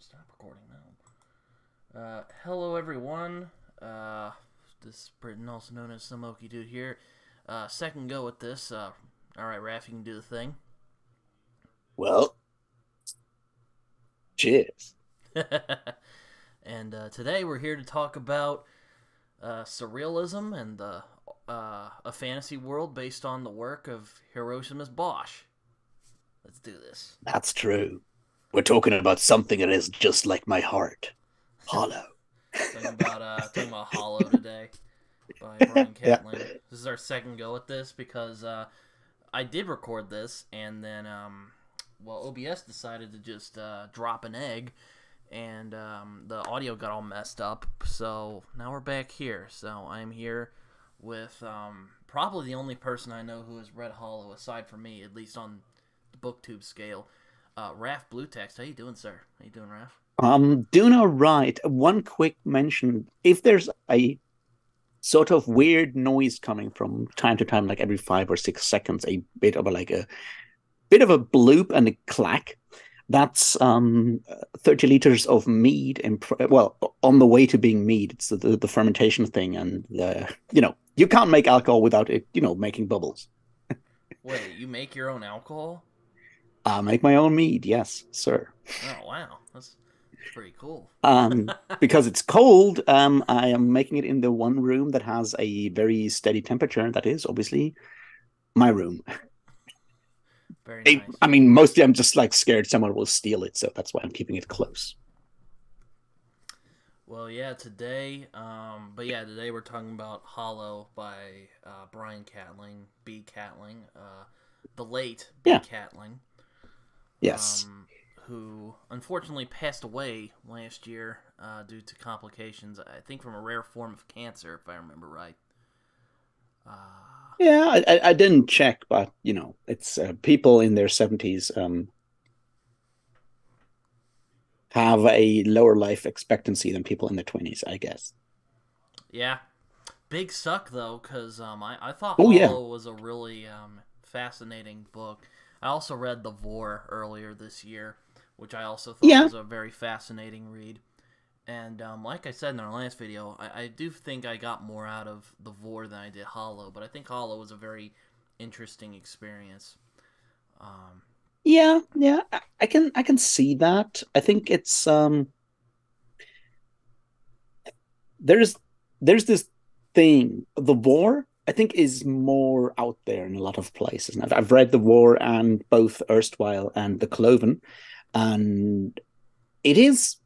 Stop recording now. Hello everyone. This is Britain, also known as Samoki Dude here. Second go at this. Alright, Raph, you can do the thing. Well, cheers. And today we're here to talk about surrealism and a fantasy world based on the work of Hieronymus Bosch. Let's do this. That's true. We're talking about something that is just like my heart. Hollow. Talking about Hollow today by Brian Yeah. Catling. This is our second go at this because I did record this and then OBS decided to just drop an egg and the audio got all messed up. So now we're back here. So I'm here with probably the only person I know who has read Hollow aside from me, at least on the booktube scale. Raph Blutaxt, how you doing, sir? How you doing, Raph? Doing all right. One quick mention. If there's a sort of weird noise coming from time to time, like every 5 or 6 seconds, a bit of a bit of a bloop and a clack, that's 30 liters of mead on the way to being mead. It's the fermentation thing, and you can't make alcohol without it, making bubbles. Wait, you make your own alcohol? I make my own mead, yes, sir. Oh wow, that's pretty cool. Because it's cold, I am making it in the one room that has a very steady temperature. That is obviously my room. Very I, nice. I mean, mostly I'm just like scared someone will steal it, so that's why I'm keeping it close. Well, yeah, today we're talking about Hollow by Brian Catling, B. Catling, the late B. Yeah. Catling, Yes. who unfortunately passed away last year due to complications, I think from a rare form of cancer, if I remember right. Uh, Yeah, I didn't check, but it's people in their 70s have a lower life expectancy than people in their 20s, I guess. yeah, big suck though, because I thought Oh yeah, Hollow was a really fascinating book. I also read The Vor earlier this year, which I also thought yeah. was a very fascinating read. And like I said in our last video, I do think I got more out of The Vor than I did Hollow, but I think Hollow was a very interesting experience. Um, Yeah. I can see that. I think it's there's there's this thing. The war, I think, is more out there in a lot of places. And I've read The War and both Erstwhile and The Cloven, and it is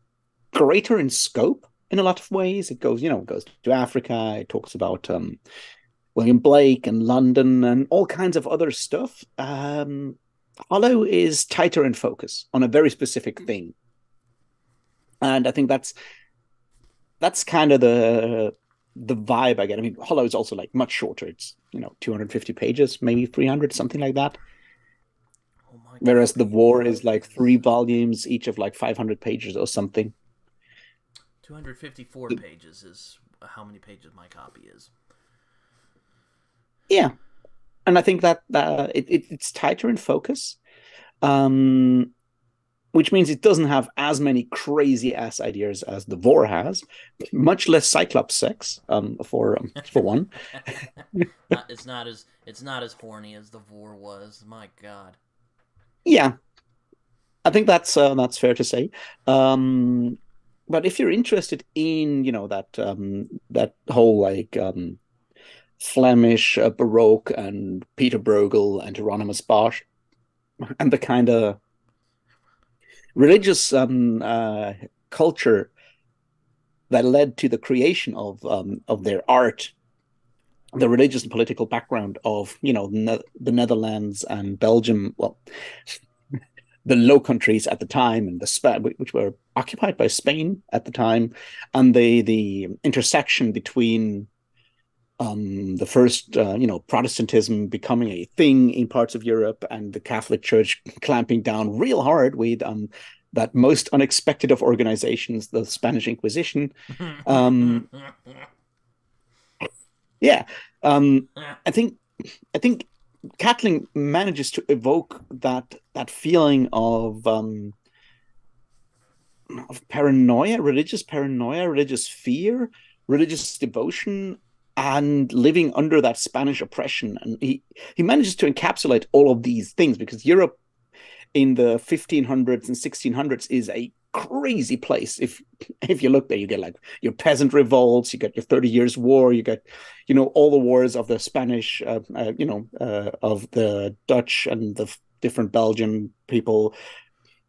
greater in scope in a lot of ways. It goes to Africa. It talks about William Blake and London and all kinds of other stuff. Hollow is tighter in focus on a very specific thing, and I think that's kind of the vibe I get. I mean, Hollow is also like much shorter. It's 250 pages, maybe 300, something like that. oh my Whereas The copy War is like three is volumes, each of like 500 pages or something. 254 pages is how many pages my copy is. Yeah, and I think that it's tighter in focus, um, which means it doesn't have as many crazy ass ideas as the Vor has. Much less Cyclops sex, for one. It's not as horny as the Vor was. My God. Yeah, I think that's fair to say. Um, but if you're interested in that whole like Flemish Baroque and Peter Bruegel and Hieronymus Bosch and the kind of religious culture that led to the creation of their art, the religious and political background of the Netherlands and Belgium, well, the Low Countries at the time, and which were occupied by Spain at the time, and the intersection between the first, Protestantism becoming a thing in parts of Europe, and the Catholic Church clamping down real hard with that most unexpected of organizations, the Spanish Inquisition. Um, yeah, um, I think I think Catling manages to evoke that feeling of paranoia, religious fear, religious devotion, and living under that Spanish oppression. And he manages to encapsulate all of these things because Europe in the 1500s and 1600s is a crazy place. If you look there, you get like your peasant revolts, you get your 30 Years War, you get all the wars of the Spanish, of the Dutch and the different Belgian people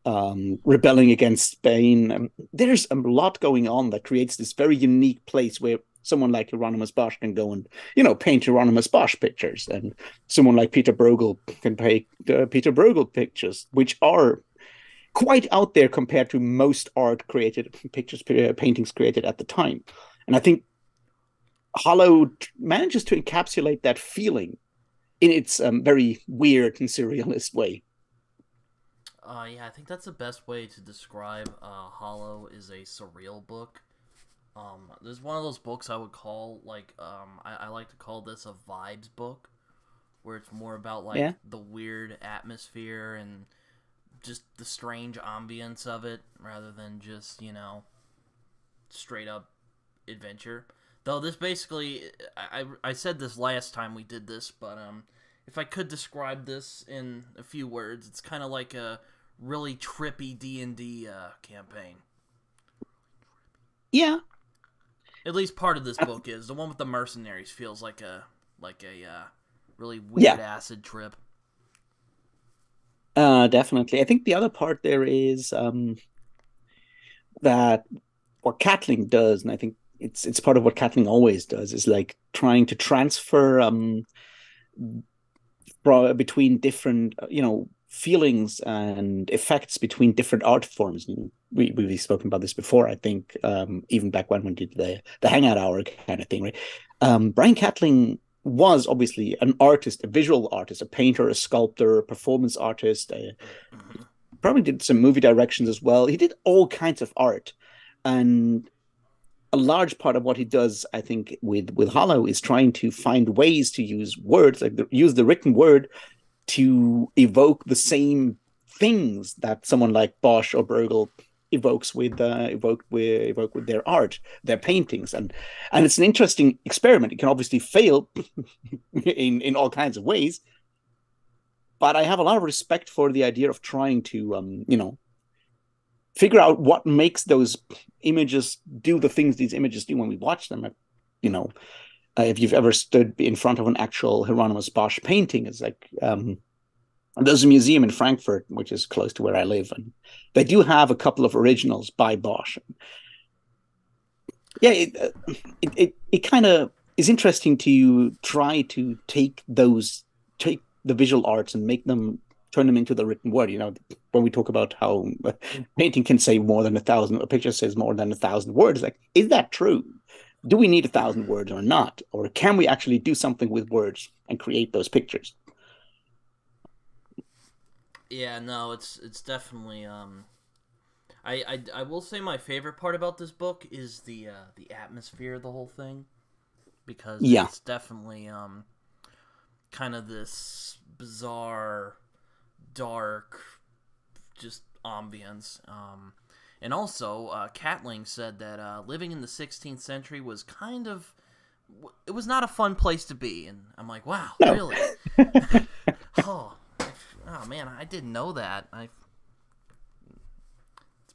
rebelling against Spain. There's a lot going on that creates this very unique place where someone like Hieronymus Bosch can go and paint Hieronymus Bosch pictures, and someone like Pieter Bruegel can paint Pieter Bruegel pictures, which are quite out there compared to most art created, paintings created at the time. And I think Hollow manages to encapsulate that feeling in its very weird and surrealist way. Yeah, I think that's the best way to describe Hollow is a surreal book. There's one of those books I would call I like to call this a vibes book, where it's more about the weird atmosphere and just the strange ambience of it, rather than just straight up adventure. Though this basically, I said this last time we did this, but if I could describe this in a few words, it's kind of like a really trippy D&D campaign. Yeah. At least part of this book is. The one with the mercenaries feels like a really weird acid trip. Definitely. I think the other part there is that what Catling does, and I think it's part of what Catling always does, is like trying to transfer between different feelings and effects between different art forms. And we've spoken about this before, I think, even back when we did the hangout hour kind of thing, right? Brian Catling was obviously an artist, a visual artist, a painter, a sculptor, a performance artist. Probably did some movie directions as well. He did all kinds of art, and a large part of what he does, I think, with Hollow is trying to find ways to use words, use the written word to evoke the same things that someone like Bosch or Bruegel evokes with their art, their paintings, and it's an interesting experiment. It can obviously fail in all kinds of ways, but I have a lot of respect for the idea of trying to figure out what makes those images do the things these images do when we watch them. If you've ever stood in front of an actual Hieronymus Bosch painting, it's like there's a museum in Frankfurt, which is close to where I live, and they do have a couple of originals by Bosch. Yeah, it kind of is interesting to try to take the visual arts and turn them into the written word. When we talk about how a painting can say more than 1,000, a picture says more than 1,000 words, like, is that true? Do we need 1,000 words or not? Or can we actually do something with words and create those pictures? Yeah, no, it's definitely I will say my favorite part about this book is the atmosphere of the whole thing, because it's definitely kind of this bizarre, dark, just ambience. And also, Catling said that living in the 16th century was it was not a fun place to be. And I'm like, wow, no. Really? Oh man, I didn't know that. It's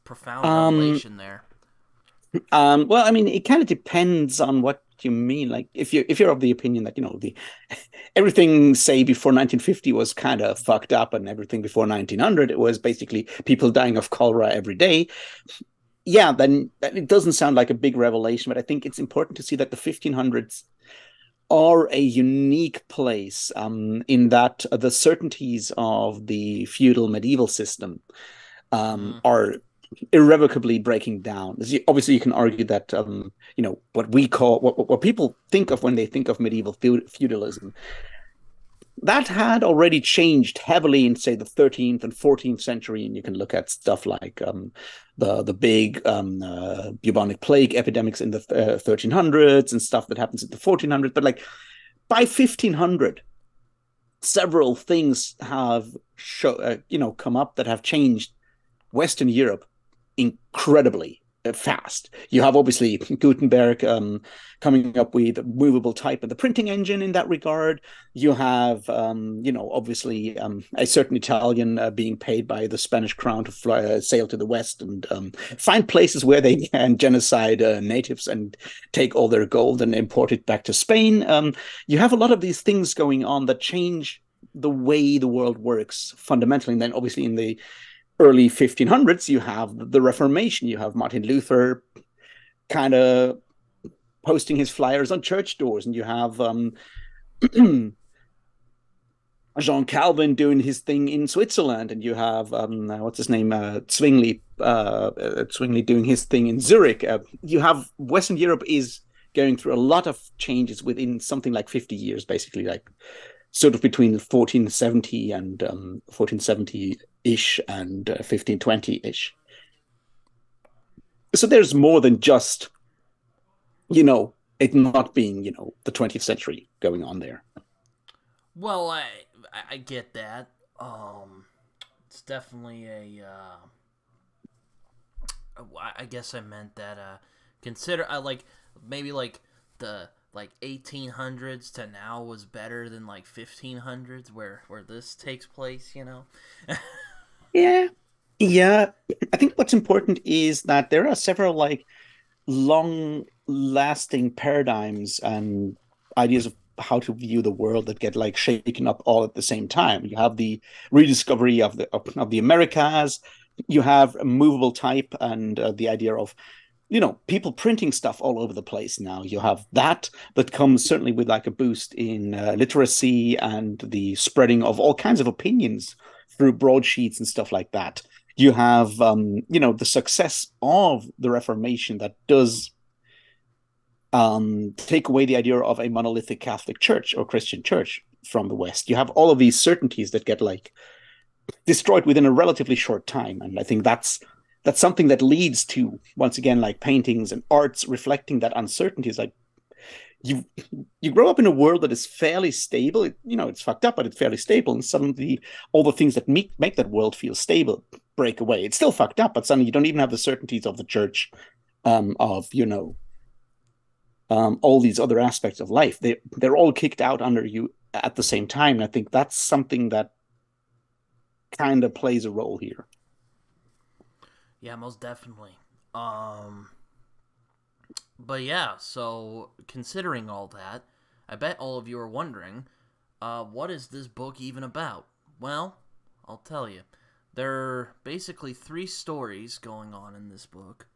profound revelation there. Well, I mean, it kind of depends on what you mean. Like, if you're of the opinion that everything, say, before 1950 was kind of fucked up, and everything before 1900 it was basically people dying of cholera every day. Yeah, then it doesn't sound like a big revelation, but I think it's important to see that the 1500s are a unique place in that the certainties of the feudal medieval system are irrevocably breaking down. Obviously, you can argue that what we call what people think of when they think of medieval feudalism, that had already changed heavily in, say, the 13th and 14th century, and you can look at stuff like the big bubonic plague epidemics in the 1300s and stuff that happens in the 1400s. But like by 1500, several things have come up that have changed Western Europe incredibly fast. You have obviously Gutenberg coming up with a movable type and the printing engine in that regard. You have, obviously a certain Italian being paid by the Spanish crown to sail to the west and find places where they can genocide natives and take all their gold and import it back to Spain. You have a lot of these things going on that change the way the world works fundamentally. And then obviously in the early 1500s, you have the Reformation. You have Martin Luther kind of posting his flyers on church doors, and you have Jean Calvin doing his thing in Switzerland, and you have what's his name, Zwingli doing his thing in Zurich. You have Western Europe is going through a lot of changes within something like 50 years, basically, like sort of between 1470 and 1470-ish and 1520-ish. So there's more than just, it not being, the 20th century going on there. Well, I get that. It's definitely I guess I meant that consider maybe the 1800s to now was better than 1500s where this takes place, Yeah. I think what's important is that there are several long lasting paradigms and ideas of how to view the world that get shaken up all at the same time. You have the rediscovery of the Americas. You have a movable type and the idea of people printing stuff all over the place now. You have that comes certainly with a boost in literacy and the spreading of all kinds of opinions through broadsheets and stuff like that. You have, the success of the Reformation that does take away the idea of a monolithic Catholic Church or Christian Church from the West. You have all of these certainties that get destroyed within a relatively short time, and I think that's something that leads to, once again, paintings and arts reflecting that uncertainty. Is you grow up in a world that is fairly stable. It's fucked up, but it's fairly stable. And suddenly all the things that make that world feel stable break away. It's still fucked up, but suddenly you don't even have the certainties of the church, all these other aspects of life. They're all kicked out under you at the same time. And I think that's something that kind of plays a role here. Yeah, most definitely. But yeah, so considering all that, I bet all of you are wondering, what is this book even about? Well, I'll tell you. There are basically 3 stories going on in this book.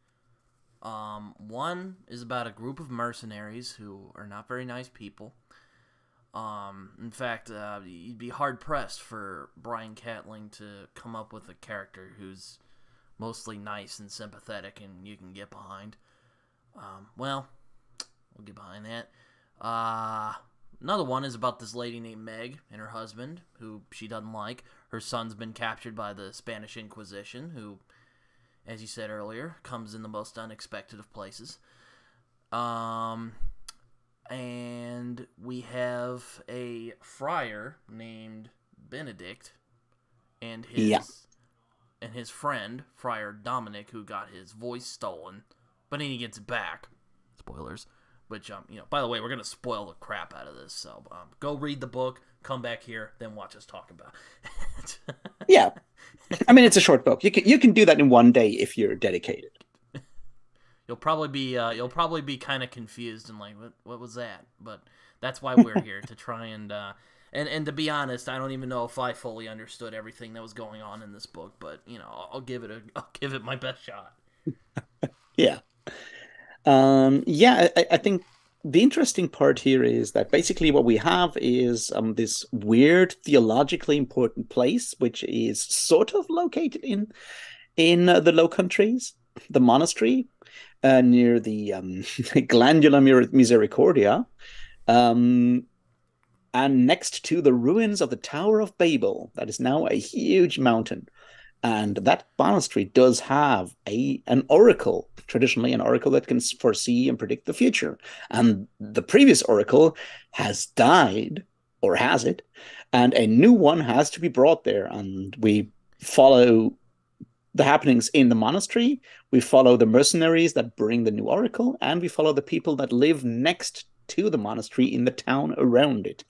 One is about a group of mercenaries who are not very nice people. In fact, you'd be hard-pressed for Brian Catling to come up with a character who's mostly nice and sympathetic and you can get behind. We'll get behind that. Another one is about this lady named Meg and her husband, who she doesn't like. Her son's been captured by the Spanish Inquisition, who, as you said earlier, comes in the most unexpected of places. And we have a friar named Benedict and his friend, Friar Dominic, who got his voice stolen, but then he gets it back. Spoilers. Which, by the way, we're going to spoil the crap out of this, so go read the book, come back here, then watch us talk about it. Yeah. I mean, it's a short book. You can do that in one day if you're dedicated. You'll probably be kind of confused and what was that? But that's why we're here, to try and to be honest, I don't even know if I fully understood everything that was going on in this book, but I'll give it my best shot. Yeah. I think the interesting part here is that basically what we have is this weird theologically important place, which is sort of located in the Low Countries, the monastery near the Glandula Misericordia, and next to the ruins of the Tower of Babel, that is now a huge mountain. And that monastery does have an oracle, traditionally an oracle that can foresee and predict the future. And the previous oracle has died, or has it, and a new one has to be brought there. And we follow the happenings in the monastery, we follow the mercenaries that bring the new oracle, and we follow the people that live next to the monastery in the town around it.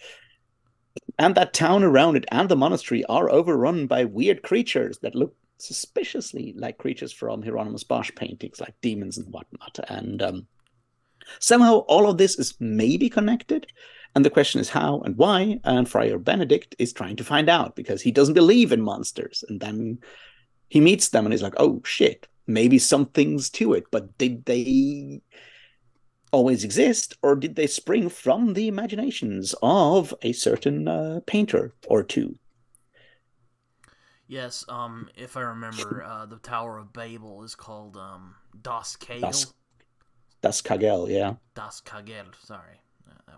And that town around it and the monastery are overrun by weird creatures that look suspiciously like creatures from Hieronymus Bosch paintings, like demons and whatnot. And somehow all of this is maybe connected. And the question is how and why. And Friar Benedict is trying to find out because he doesn't believe in monsters. And then he meets them and he's like, oh shit, maybe something's to it. But did they always exist, or did they spring from the imaginations of a certain painter or two? Yes, if I remember, the Tower of Babel is called Das Kagel. Das Kagel, yeah. Das Kagel, sorry.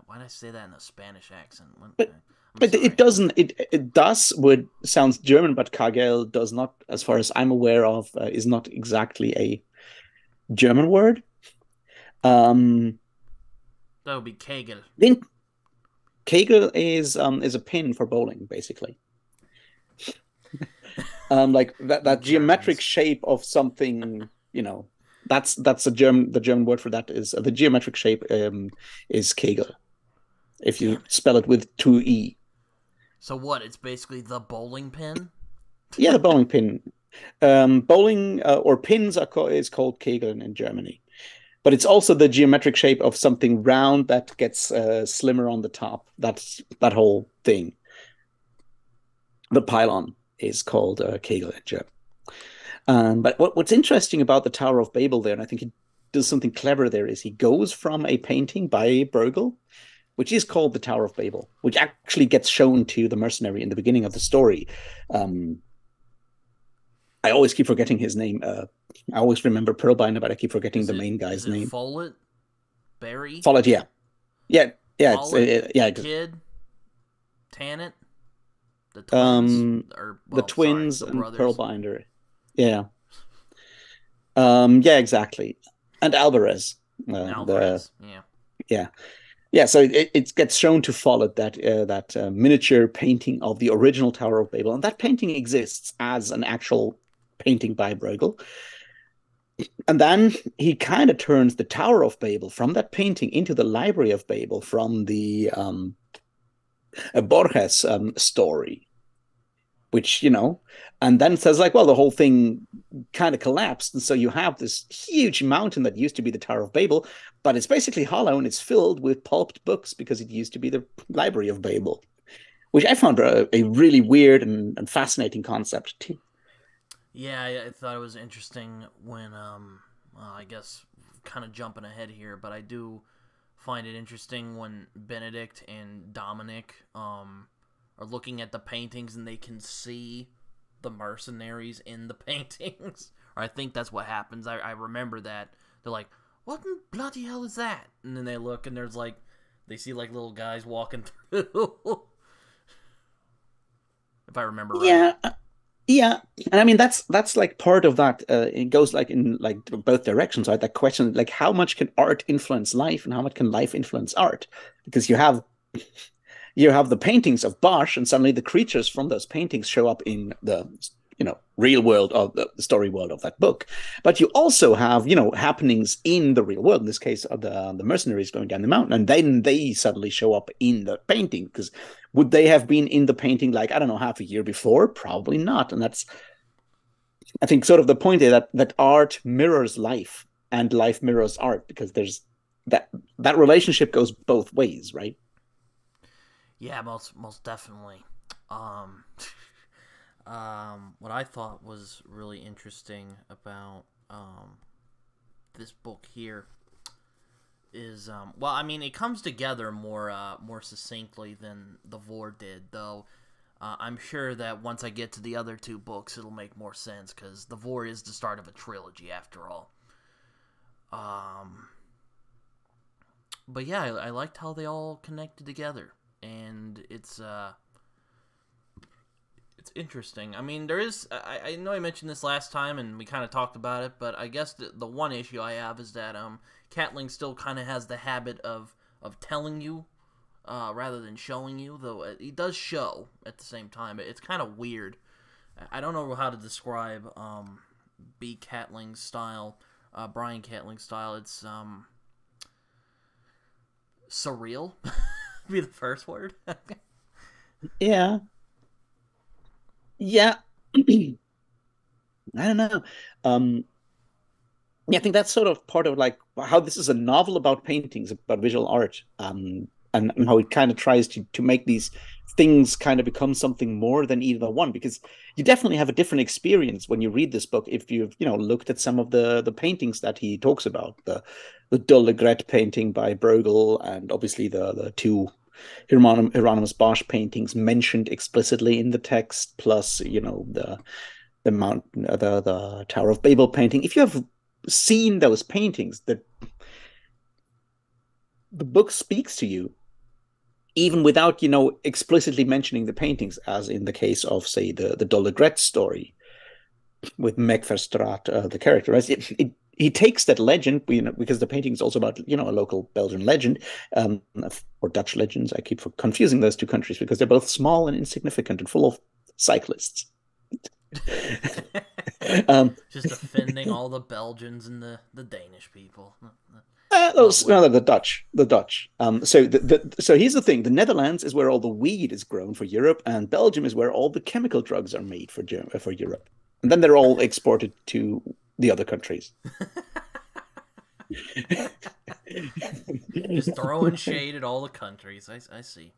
Why did I say that in a Spanish accent? But it doesn't. It does would sounds German, but Kagel does not, as far as I'm aware of, is not exactly a German word. That would be Kegel. Then Kegel is a pin for bowling, basically. Like that geometric shape of something, that's the German word for that is the geometric shape is Kegel. If you spell it with 2 E. So what? It's basically the bowling pin? Yeah, the bowling pin. Bowling or pins is called Kegel in Germany. But it's also the geometric shape of something round that gets slimmer on the top. That's that whole thing. The pylon is called Kegel in German. But what's interesting about the Tower of Babel there, and I think he does something clever there, is he goes from a painting by Bruegel, which is called the Tower of Babel, which actually gets shown to the mercenary in the beginning of the story. I always keep forgetting his name. I always remember Pearlbinder, but I keep forgetting the main guy's name. Follett? Barry? Follett, yeah. Yeah. Follett, Kid? Tannant? The twins? The twins and Pearlbinder. Yeah. Yeah, exactly. And Alvarez. Alvarez, yeah. Yeah, so it gets shown to Follett that miniature painting of the original Tower of Babel, and that painting exists as an actual painting by Bruegel. And then he kind of turns the Tower of Babel from that painting into the Library of Babel from the Borges story, which, and then says like, well, the whole thing kind of collapsed. And so you have this huge mountain that used to be the Tower of Babel, but it's basically hollow and it's filled with pulped books because it used to be the Library of Babel, which I found a really weird and fascinating concept too. Yeah, I thought it was interesting when, I guess kind of jumping ahead here, but I do find it interesting when Benedict and Dominic are looking at the paintings and they can see the mercenaries in the paintings. Or I think that's what happens. I remember that. They're like, what in bloody hell is that? And then they look and there's like, they see like little guys walking through. If I remember right. Yeah, and I mean that's like part of that. It goes like in like both directions, right? That question, like how much can art influence life, and how much can life influence art? Because you have the paintings of Bosch, and suddenly the creatures from those paintings show up in the real world of the story world of that book. But you also have happenings in the real world. In this case, the mercenaries going down the mountain, and then they suddenly show up in the painting. Because would they have been in the painting like, I don't know, half a year before? Probably not. And that's, I think, sort of the point there, that art mirrors life and life mirrors art, because there's that relationship goes both ways, right? Yeah, most definitely. What I thought was really interesting about this book here is well, I mean, it comes together more succinctly than the Vor did, though. I'm sure that once I get to the other two books, it'll make more sense, because the Vor is the start of a trilogy, after all. But yeah, I liked how they all connected together, and it's interesting. I mean, there is... I know I mentioned this last time, and we kind of talked about it, but I guess the one issue I have is that Catling still kind of has the habit of telling you rather than showing you, though he does show at the same time. It's kind of weird. I don't know how to describe Catling style, Brian Catling style. It's surreal. Be the first word. Yeah. Yeah. I don't know. Um, yeah, I think that's sort of part of like how this is a novel about paintings, about visual art, and how it kind of tries to make these things kind of become something more than either one. Because you definitely have a different experience when you read this book if you've looked at some of the paintings that he talks about, the Dull Regret painting by Bruegel, and obviously the two Hieronymus Bosch paintings mentioned explicitly in the text, plus the Tower of Babel painting. If you have seen those paintings, the book speaks to you even without explicitly mentioning the paintings, as in the case of, say, the Dull Regret story with Meg Verstraat, the character. Right? He takes that legend, because the painting is also about a local Belgian legend, or Dutch legends. I keep confusing those two countries because they're both small and insignificant and full of cyclists. Just offending all the Belgians and the Danish people. The Dutch. So here's the thing: the Netherlands is where all the weed is grown for Europe, and Belgium is where all the chemical drugs are made for Europe, and then they're all exported to the other countries. Just throwing shade at all the countries. I see.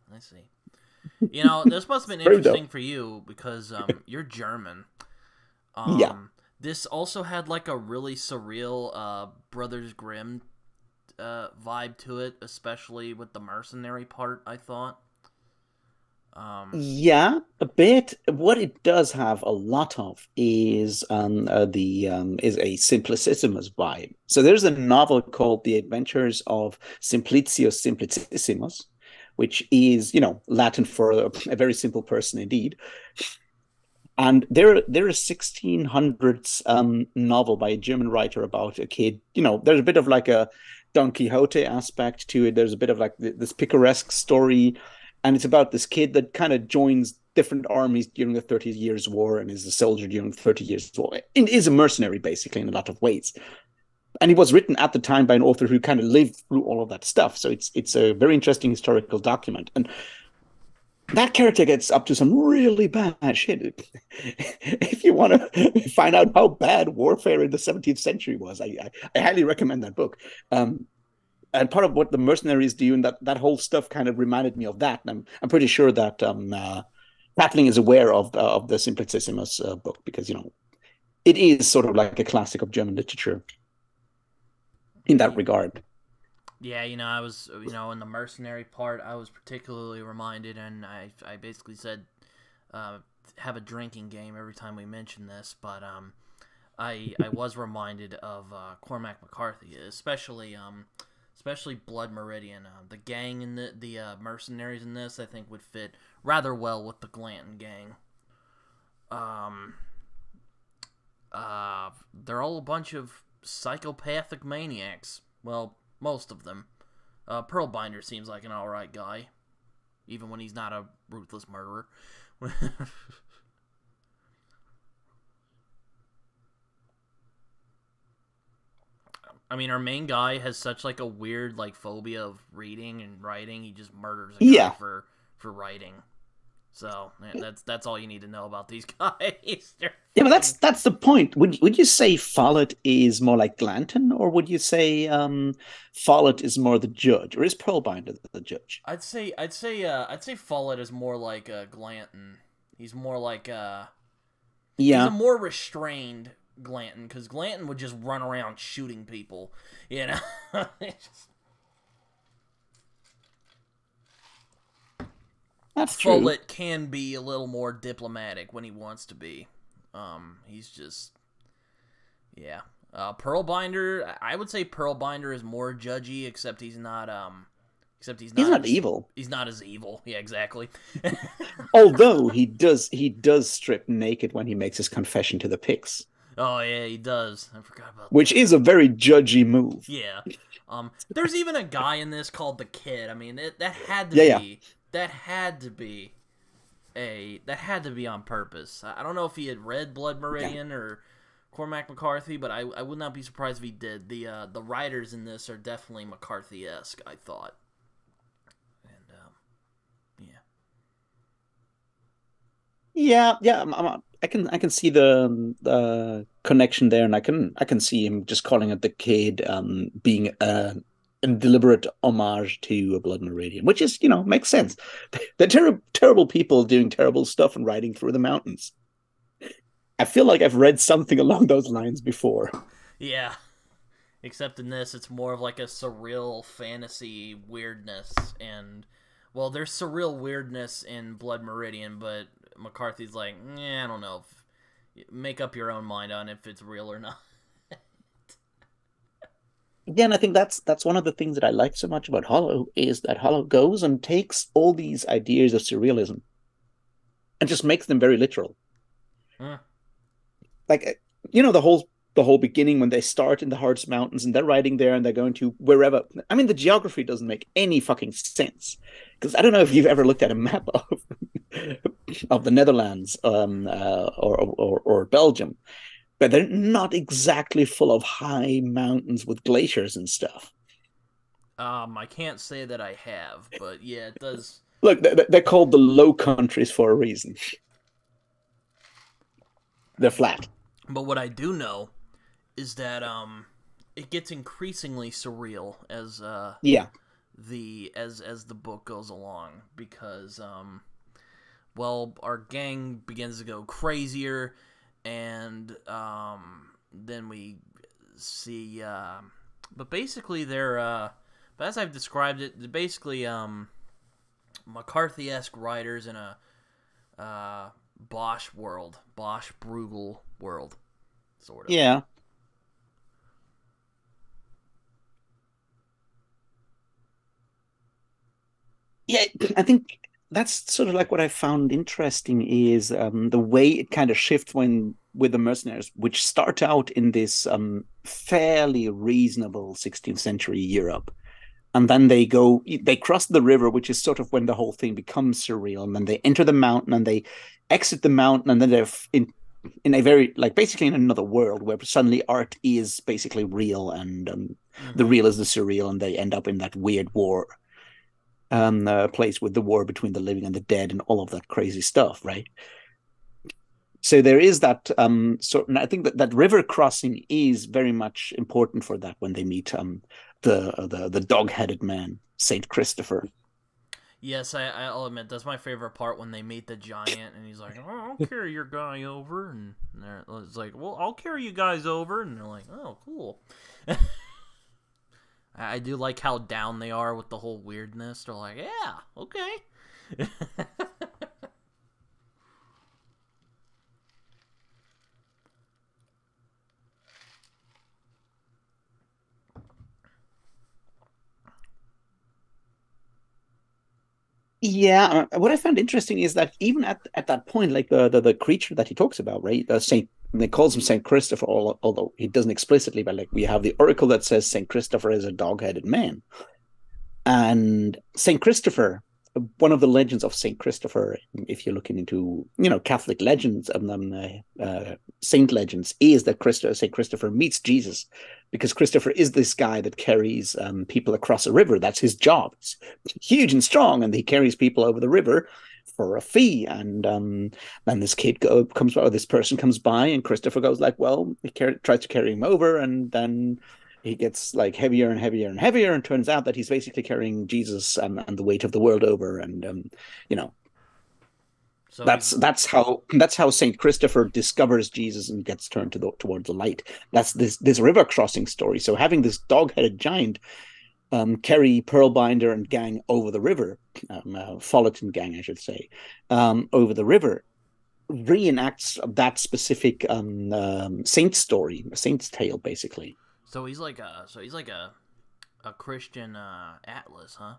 This must have been interesting for you because you're German. Yeah. This also had like a really surreal Brothers Grimm vibe to it, especially with the mercenary part, I thought. Yeah, a bit. What it does have a lot of is is a Simplicissimus vibe. So there's a novel called The Adventures of Simplicius Simplicissimus, which is Latin for a very simple person indeed. And they're a 1600s novel by a German writer about a kid. There's a bit of like a Don Quixote aspect to it. There's a bit of like this picaresque story, and it's about this kid that kind of joins different armies during the 30 Years' War and is a soldier during the 30 Years' War. It is a mercenary, basically, in a lot of ways. And it was written at the time by an author who kind of lived through all of that stuff. So it's a very interesting historical document. And that character gets up to some really bad shit. If you want to find out how bad warfare in the 17th century was, I highly recommend that book. And part of what the mercenaries do, and that whole stuff kind of reminded me of that. And I'm pretty sure that Catling is aware of the Simplicissimus book, because it is sort of like a classic of German literature in that regard. Yeah, I was, in the mercenary part, I was particularly reminded, and I basically said, have a drinking game every time we mention this, but I was reminded of Cormac McCarthy, especially Blood Meridian. The gang in the mercenaries in this, I think, would fit rather well with the Glanton gang. They're all a bunch of psychopathic maniacs. Well, most of them. Pearlbinder seems like an alright guy, even when he's not a ruthless murderer. I mean, our main guy has such like a weird like phobia of reading and writing. He just murders a guy for writing. So that's all you need to know about these guys. Yeah, but that's the point. Would you say Follett is more like Glanton, or would you say Follett is more the judge, or is Pearlbinder the judge? I'd say Follett is more like Glanton. He's more like he's a more restrained Glanton, because Glanton would just run around shooting people, That's true. Follett can be a little more diplomatic when he wants to be. He's just, yeah. Pearlbinder, I would say Pearlbinder is more judgy, except he's not evil. He's not as evil. Yeah, exactly. Although he does strip naked when he makes his confession to the Picts. Oh yeah, he does. I forgot about Which is a very judgy move. Yeah. There's even a guy in this called the Kid. I mean, that had to be. That had to be on purpose. I don't know if he had read Blood Meridian or Cormac McCarthy, but I would not be surprised if he did. The writers in this are definitely McCarthy-esque, I thought. And yeah. I can see the connection there, and I can see him just calling it the Kid, being a deliberate homage to a Blood Meridian, which is, makes sense. They're terrible people doing terrible stuff and riding through the mountains. I feel like I've read something along those lines before. Yeah. Except in this, it's more of like a surreal fantasy weirdness. And, well, there's surreal weirdness in Blood Meridian, but McCarthy's like, I don't know. Make up your own mind on if it's real or not. Yeah, and I think that's one of the things that I like so much about Hollow, is that Hollow goes and takes all these ideas of surrealism and just makes them very literal. Like, the whole beginning when they start in the Harz Mountains and they're riding there and they're going to wherever. I mean, the geography doesn't make any fucking sense, because I don't know if you've ever looked at a map of the Netherlands, or Belgium, but they're not exactly full of high mountains with glaciers and stuff. I can't say that I have, but yeah, it does. Look, they're called the Low Countries for a reason. They're flat. But what I do know is that it gets increasingly surreal as as the book goes along, because our gang begins to go crazier, and then we see but basically they're but as I've described it, they're basically McCarthy-esque writers in a Bosch world, Bosch Bruegel world, sort of. Yeah. Yeah, I think that's sort of like what I found interesting is the way it kind of shifts with the mercenaries, which start out in this fairly reasonable 16th century Europe. And then they cross the river, which is sort of when the whole thing becomes surreal. And then they enter the mountain and they exit the mountain. And then they're in a very, like, basically in another world where suddenly art is basically real, and the real is the surreal. And they end up in that weird war place with the war between the living and the dead and all of that crazy stuff, right? So there is that and I think that river crossing is very much important for that when they meet the dog-headed man, Saint Christopher. Yes, I'll admit that's my favorite part, when they meet the giant and he's like, "Oh, I'll carry your guy over," and it's like, "Well, I'll carry you guys over," and they're like, "Oh, cool." I do like how down they are with the whole weirdness. They're like, "Yeah, okay." Yeah, what I found interesting is that even at that point, like the creature that he talks about, right? Saint, they calls him Saint Christopher, although he doesn't explicitly, but like we have the oracle that says Saint Christopher is a dog-headed man, and Saint Christopher. One of the legends of Saint Christopher, if you're looking into Catholic legends and saint legends, is that Saint Christopher meets Jesus, because Christopher is this guy that carries people across a river. That's his job. It's huge and strong, and he carries people over the river for a fee. And then this this person comes by, and Christopher goes like, well, he tries to carry him over, and then he gets like heavier and heavier and heavier, and turns out that he's basically carrying Jesus and the weight of the world over. And so that's how Saint Christopher discovers Jesus and gets turned towards the light. That's this river crossing story. So having this dog-headed giant carry Pearlbinder and gang over the river, Fullerton gang, I should say, over the river, reenacts that specific saint story, a saint's tale, basically. So he's like a Christian Atlas, huh?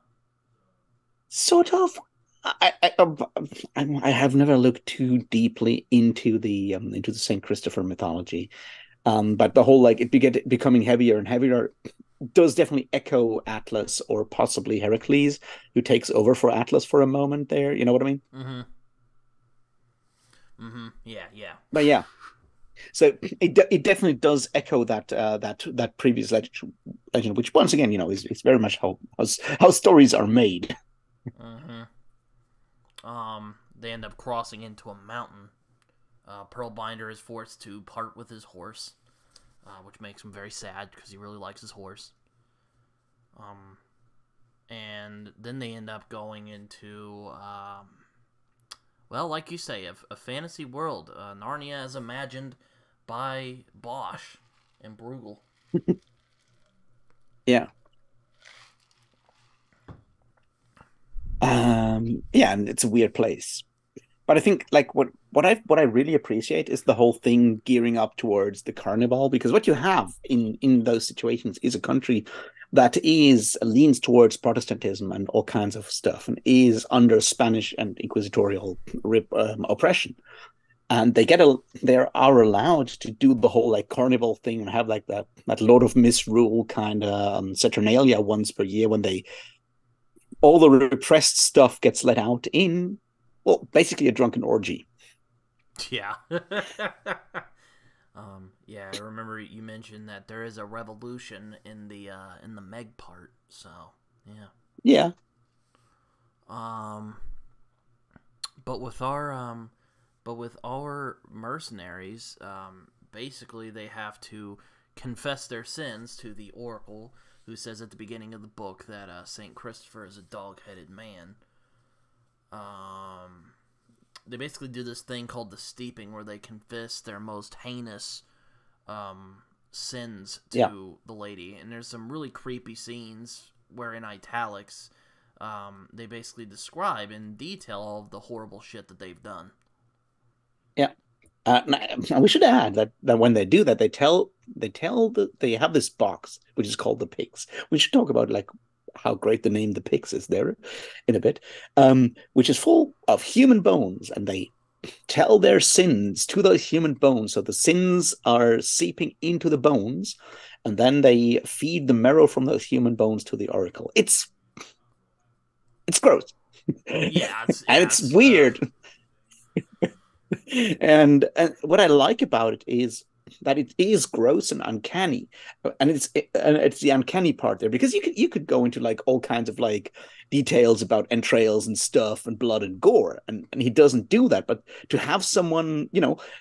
Sort of. I have never looked too deeply into the Saint Christopher mythology, but the whole like it becoming heavier and heavier does definitely echo Atlas, or possibly Heracles, who takes over for Atlas for a moment there. You know what I mean? Yeah. But yeah. So it definitely does echo that previous legend, which once again, is very much how stories are made. Mm-hmm. They end up crossing into a mountain. Pearlbinder is forced to part with his horse, which makes him very sad because he really likes his horse. And then they end up going into, well, like you say, a fantasy world. Narnia as imagined by Bosch and Bruegel. Yeah. Yeah, and it's a weird place. But I think like what I really appreciate is the whole thing gearing up towards the carnival, because what you have in those situations is a country that is leans towards Protestantism and all kinds of stuff, and is under Spanish and inquisitorial oppression, and they are allowed to do the whole like carnival thing and have like that Lord of Misrule kind of Saturnalia once per year when they all the repressed stuff gets let out in, well, basically a drunken orgy. Yeah. Yeah, I remember you mentioned that there is a revolution in the Meg part, so yeah. Yeah. But with our mercenaries, basically they have to confess their sins to the Oracle, who says at the beginning of the book that Saint Christopher is a dog-headed man. They basically do this thing called the steeping, where they confess their most heinous sins to the lady. And there's some really creepy scenes where in italics they basically describe in detail all of the horrible shit that they've done. Yeah. We should add that when they do that, they have this box which is called the pigs. We should talk about like how great the name the pigs is there in a bit, which is full of human bones, and they tell their sins to those human bones. So the sins are seeping into the bones, and then they feed the marrow from those human bones to the oracle. It's gross. Yeah, it's weird. And what I like about it is that it is gross and uncanny, and it's the uncanny part there, because you could go into like all kinds of like details about entrails and stuff and blood and gore, and he doesn't do that. But to have someone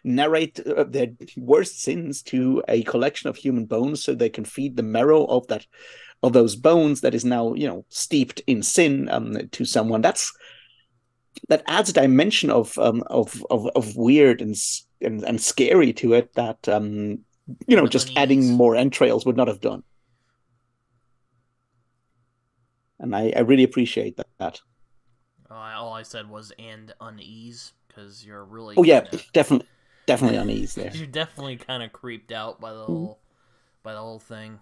narrate their worst sins to a collection of human bones so they can feed the marrow of those bones that is now steeped in sin to someone, that adds a dimension of weird and scary to it that just adding more entrails would not have done. And I really appreciate that. All I said was "and unease" because you're really definitely unease there. You're definitely kind of creeped out by the whole thing.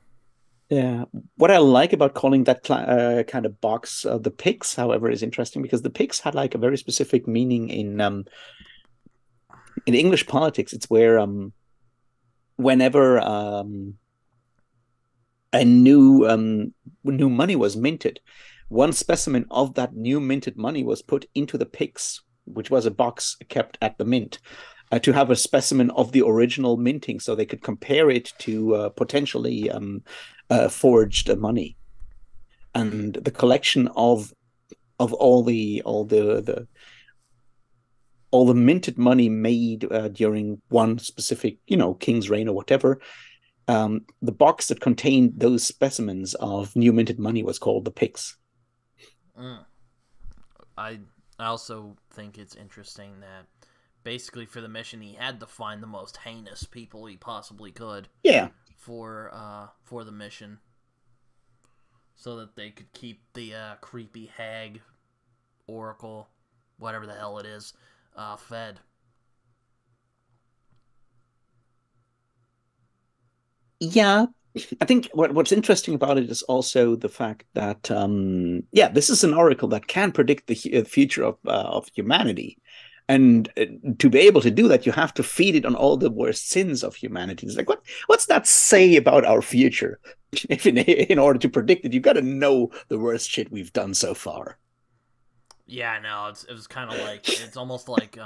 Yeah, what I like about calling that kind of box the pigs, however, is interesting, because the pigs had like a very specific meaning in English politics. It's where whenever a new money was minted, one specimen of that new minted money was put into the pigs, which was a box kept at the mint, to have a specimen of the original minting, so they could compare it to potentially forged money. And the collection of all the minted money made during one specific king's reign or whatever, the box that contained those specimens of new minted money was called the pigs. I also think it's interesting that basically for the mission he had to find the most heinous people he possibly could. Yeah. For the mission, so that they could keep the creepy hag, oracle, whatever the hell it is, fed. Yeah, I think what's interesting about it is also the fact that this is an oracle that can predict the future of humanity. And to be able to do that, you have to feed it on all the worst sins of humanity. It's like, what's that say about our future? If in order to predict it, you've got to know the worst shit we've done so far. Yeah, no, it was kind of like it's almost like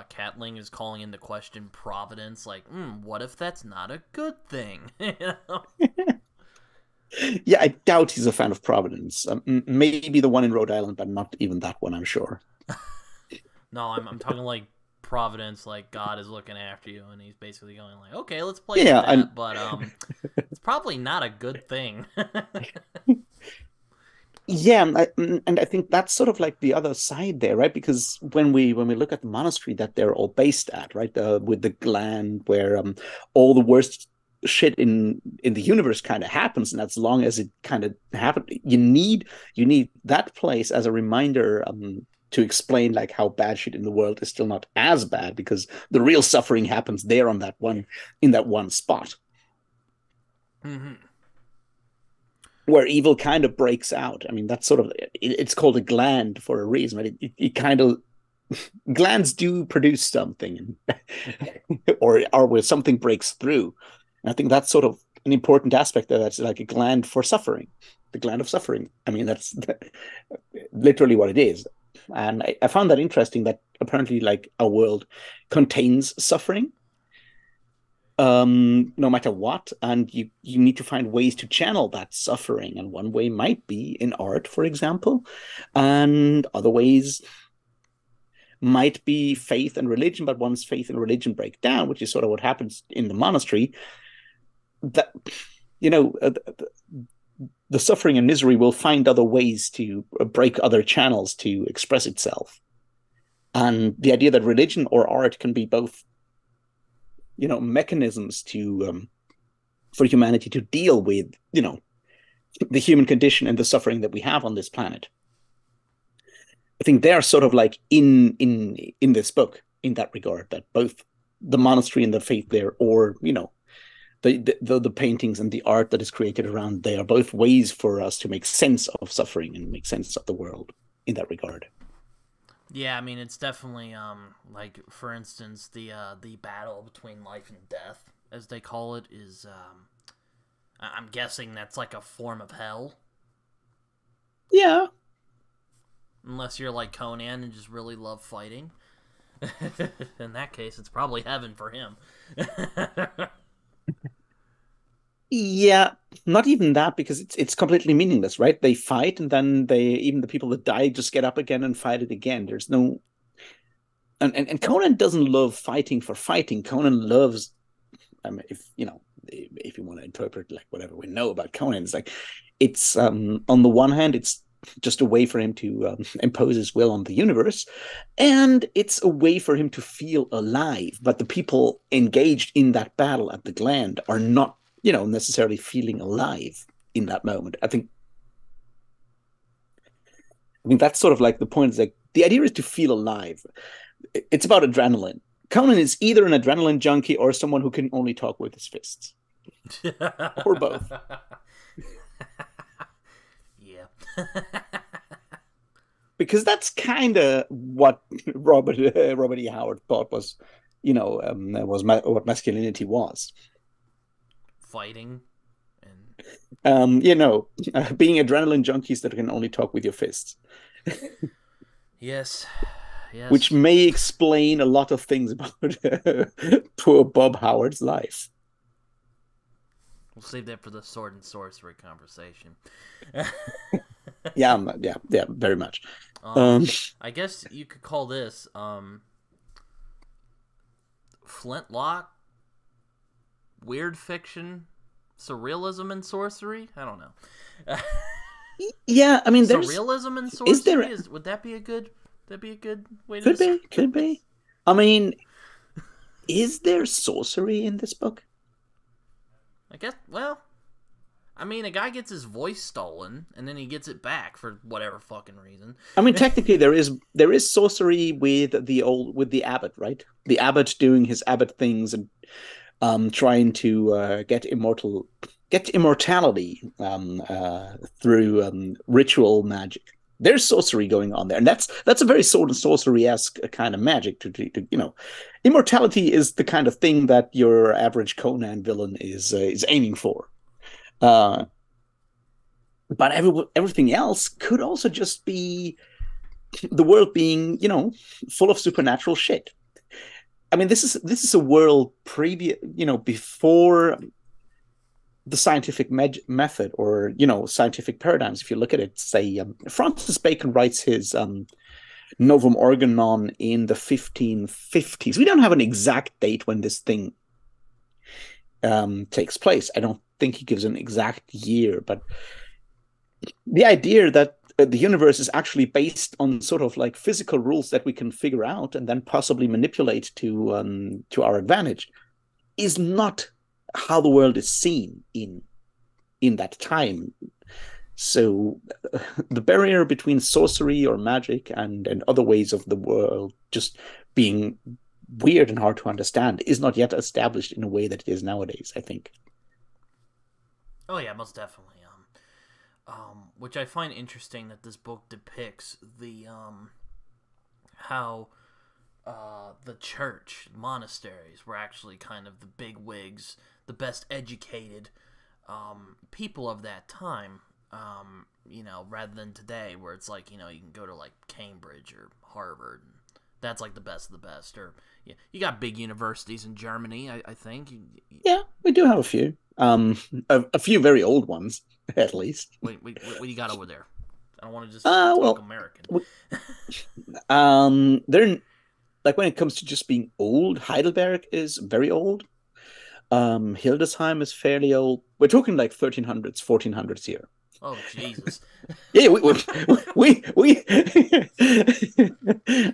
Catling is calling into question providence. Like, what if that's not a good thing? You know? Yeah, I doubt he's a fan of Providence. Maybe the one in Rhode Island, but not even that one, I'm sure. No, I'm talking like providence, like God is looking after you, and he's basically going like, okay, let's play with Yeah, and that, but it's probably not a good thing. yeah, and I think that's sort of like the other side there, right? Because when we look at the monastery that they're all based at, right, with the gland where all the worst shit in the universe kind of happens, and as long as it kind of happens, you need that place as a reminder to explain like how bad shit in the world is still not as bad because the real suffering happens there on that one in that one spot. Mm-hmm. Where evil kind of breaks out. I mean, that's sort of it's called a gland for a reason. Right? It kind of glands do produce something, or where something breaks through. And I think that's sort of an important aspect of that's like a gland for suffering, the gland of suffering. I mean, that's literally what it is. And I found that interesting that apparently, like, our world contains suffering, no matter what, and you need to find ways to channel that suffering, and one way might be in art, for example, and other ways might be faith and religion, but once faith and religion break down, which is sort of what happens in the monastery, that you know the suffering and misery will find other ways to break other channels to express itself. And the idea that religion or art can be both mechanisms to for humanity to deal with the human condition and the suffering that we have on this planet. I think they are sort of like in this book in that regard, that both the monastery and the faith there, or the paintings and the art that is created around, they are both ways for us to make sense of suffering and make sense of the world in that regard. Yeah, I mean, it's definitely like, for instance, the battle between life and death, as they call it, is I'm guessing that's like a form of hell. Yeah. Unless you're like Conan and just really love fighting. In that case, it's probably heaven for him. Yeah, not even that, because it's completely meaningless, right? They fight, and then even the people that die just get up again and fight it again. There's no and Conan doesn't love fighting for fighting. Conan loves, if you want to interpret like whatever we know about Conan, it's like it's on the one hand it's just a way for him to impose his will on the universe, and it's a way for him to feel alive. But the people engaged in that battle at the Gland are not, necessarily feeling alive in that moment. I think that's sort of like the point. Is like the idea is to feel alive. It's about adrenaline. Conan is either an adrenaline junkie or someone who can only talk with his fists, or both. Yeah. Because that's kind of what Robert E. Howard thought was, what masculinity was. Fighting and being adrenaline junkies that can only talk with your fists. Yes. Which may explain a lot of things about poor Bob Howard's life. We'll save that for the sword and sorcery conversation. Yeah, very much. I guess you could call this Flintlock, weird fiction, surrealism and sorcery. I don't know. Yeah, I mean, there's surrealism and sorcery. Would that be a good? That'd be a good way to. Could be. I mean, is there sorcery in this book? I guess. Well, I mean, a guy gets his voice stolen, and then he gets it back for whatever fucking reason. I mean, technically, there is sorcery with the abbot, right? The abbot doing his abbot things and trying to get immortality through ritual magic. There's sorcery going on there, and that's a very sword and sorcery-esque kind of magic. Immortality is the kind of thing that your average Conan villain is aiming for. but everything else could also just be the world being, full of supernatural shit. I mean, this is a world previous, before the scientific method, or scientific paradigms. If you look at it, say Francis Bacon writes his Novum Organon in the 1550s. We don't have an exact date when this thing takes place. I don't think he gives an exact year, but the idea that the universe is actually based on sort of like physical rules that we can figure out and then possibly manipulate to our advantage is not how the world is seen in that time. So the barrier between sorcery or magic and other ways of the world just being weird and hard to understand is not yet established in a way that it is nowadays, I think. Oh yeah, most definitely. Which I find interesting that this book depicts the how the church, monasteries, were actually kind of the big wigs, the best educated people of that time. Rather than today, where it's like, you can go to like Cambridge or Harvard, and that's like the best of the best. Or you got big universities in Germany, I think. Yeah, we do have a few. A few very old ones, at least. Wait, what do you got over there? I don't want to just talk American. They're like, when it comes to just being old, Heidelberg is very old. Hildesheim is fairly old. We're talking like 1300s, 1400s here. Oh Jesus! Yeah, we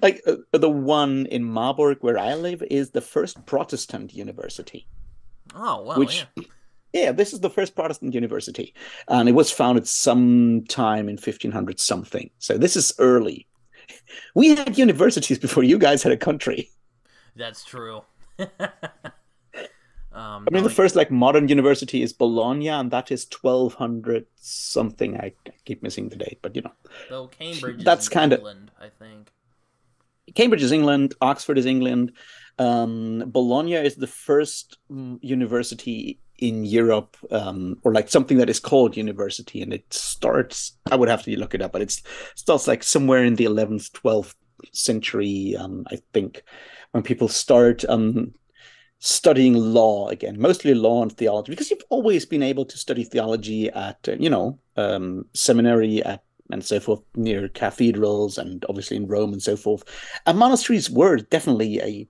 like the one in Marburg where I live is the first Protestant university. Oh well, yeah, this is the first Protestant university, and it was founded sometime in 1500 something. So this is early. We had universities before you guys had a country. That's true. I mean, the first like modern university is Bologna, and that is 1200 something. I keep missing the date, but though Cambridge that's is in England, I think. Cambridge is England. Oxford is England. Bologna is the first university in Europe, or like something that is called university, and it starts. I would have to look it up, but it starts like somewhere in the 11th, 12th century. I think when people start studying law again, mostly law and theology, because you've always been able to study theology at seminary and so forth, near cathedrals, and obviously in Rome and so forth. And monasteries were definitely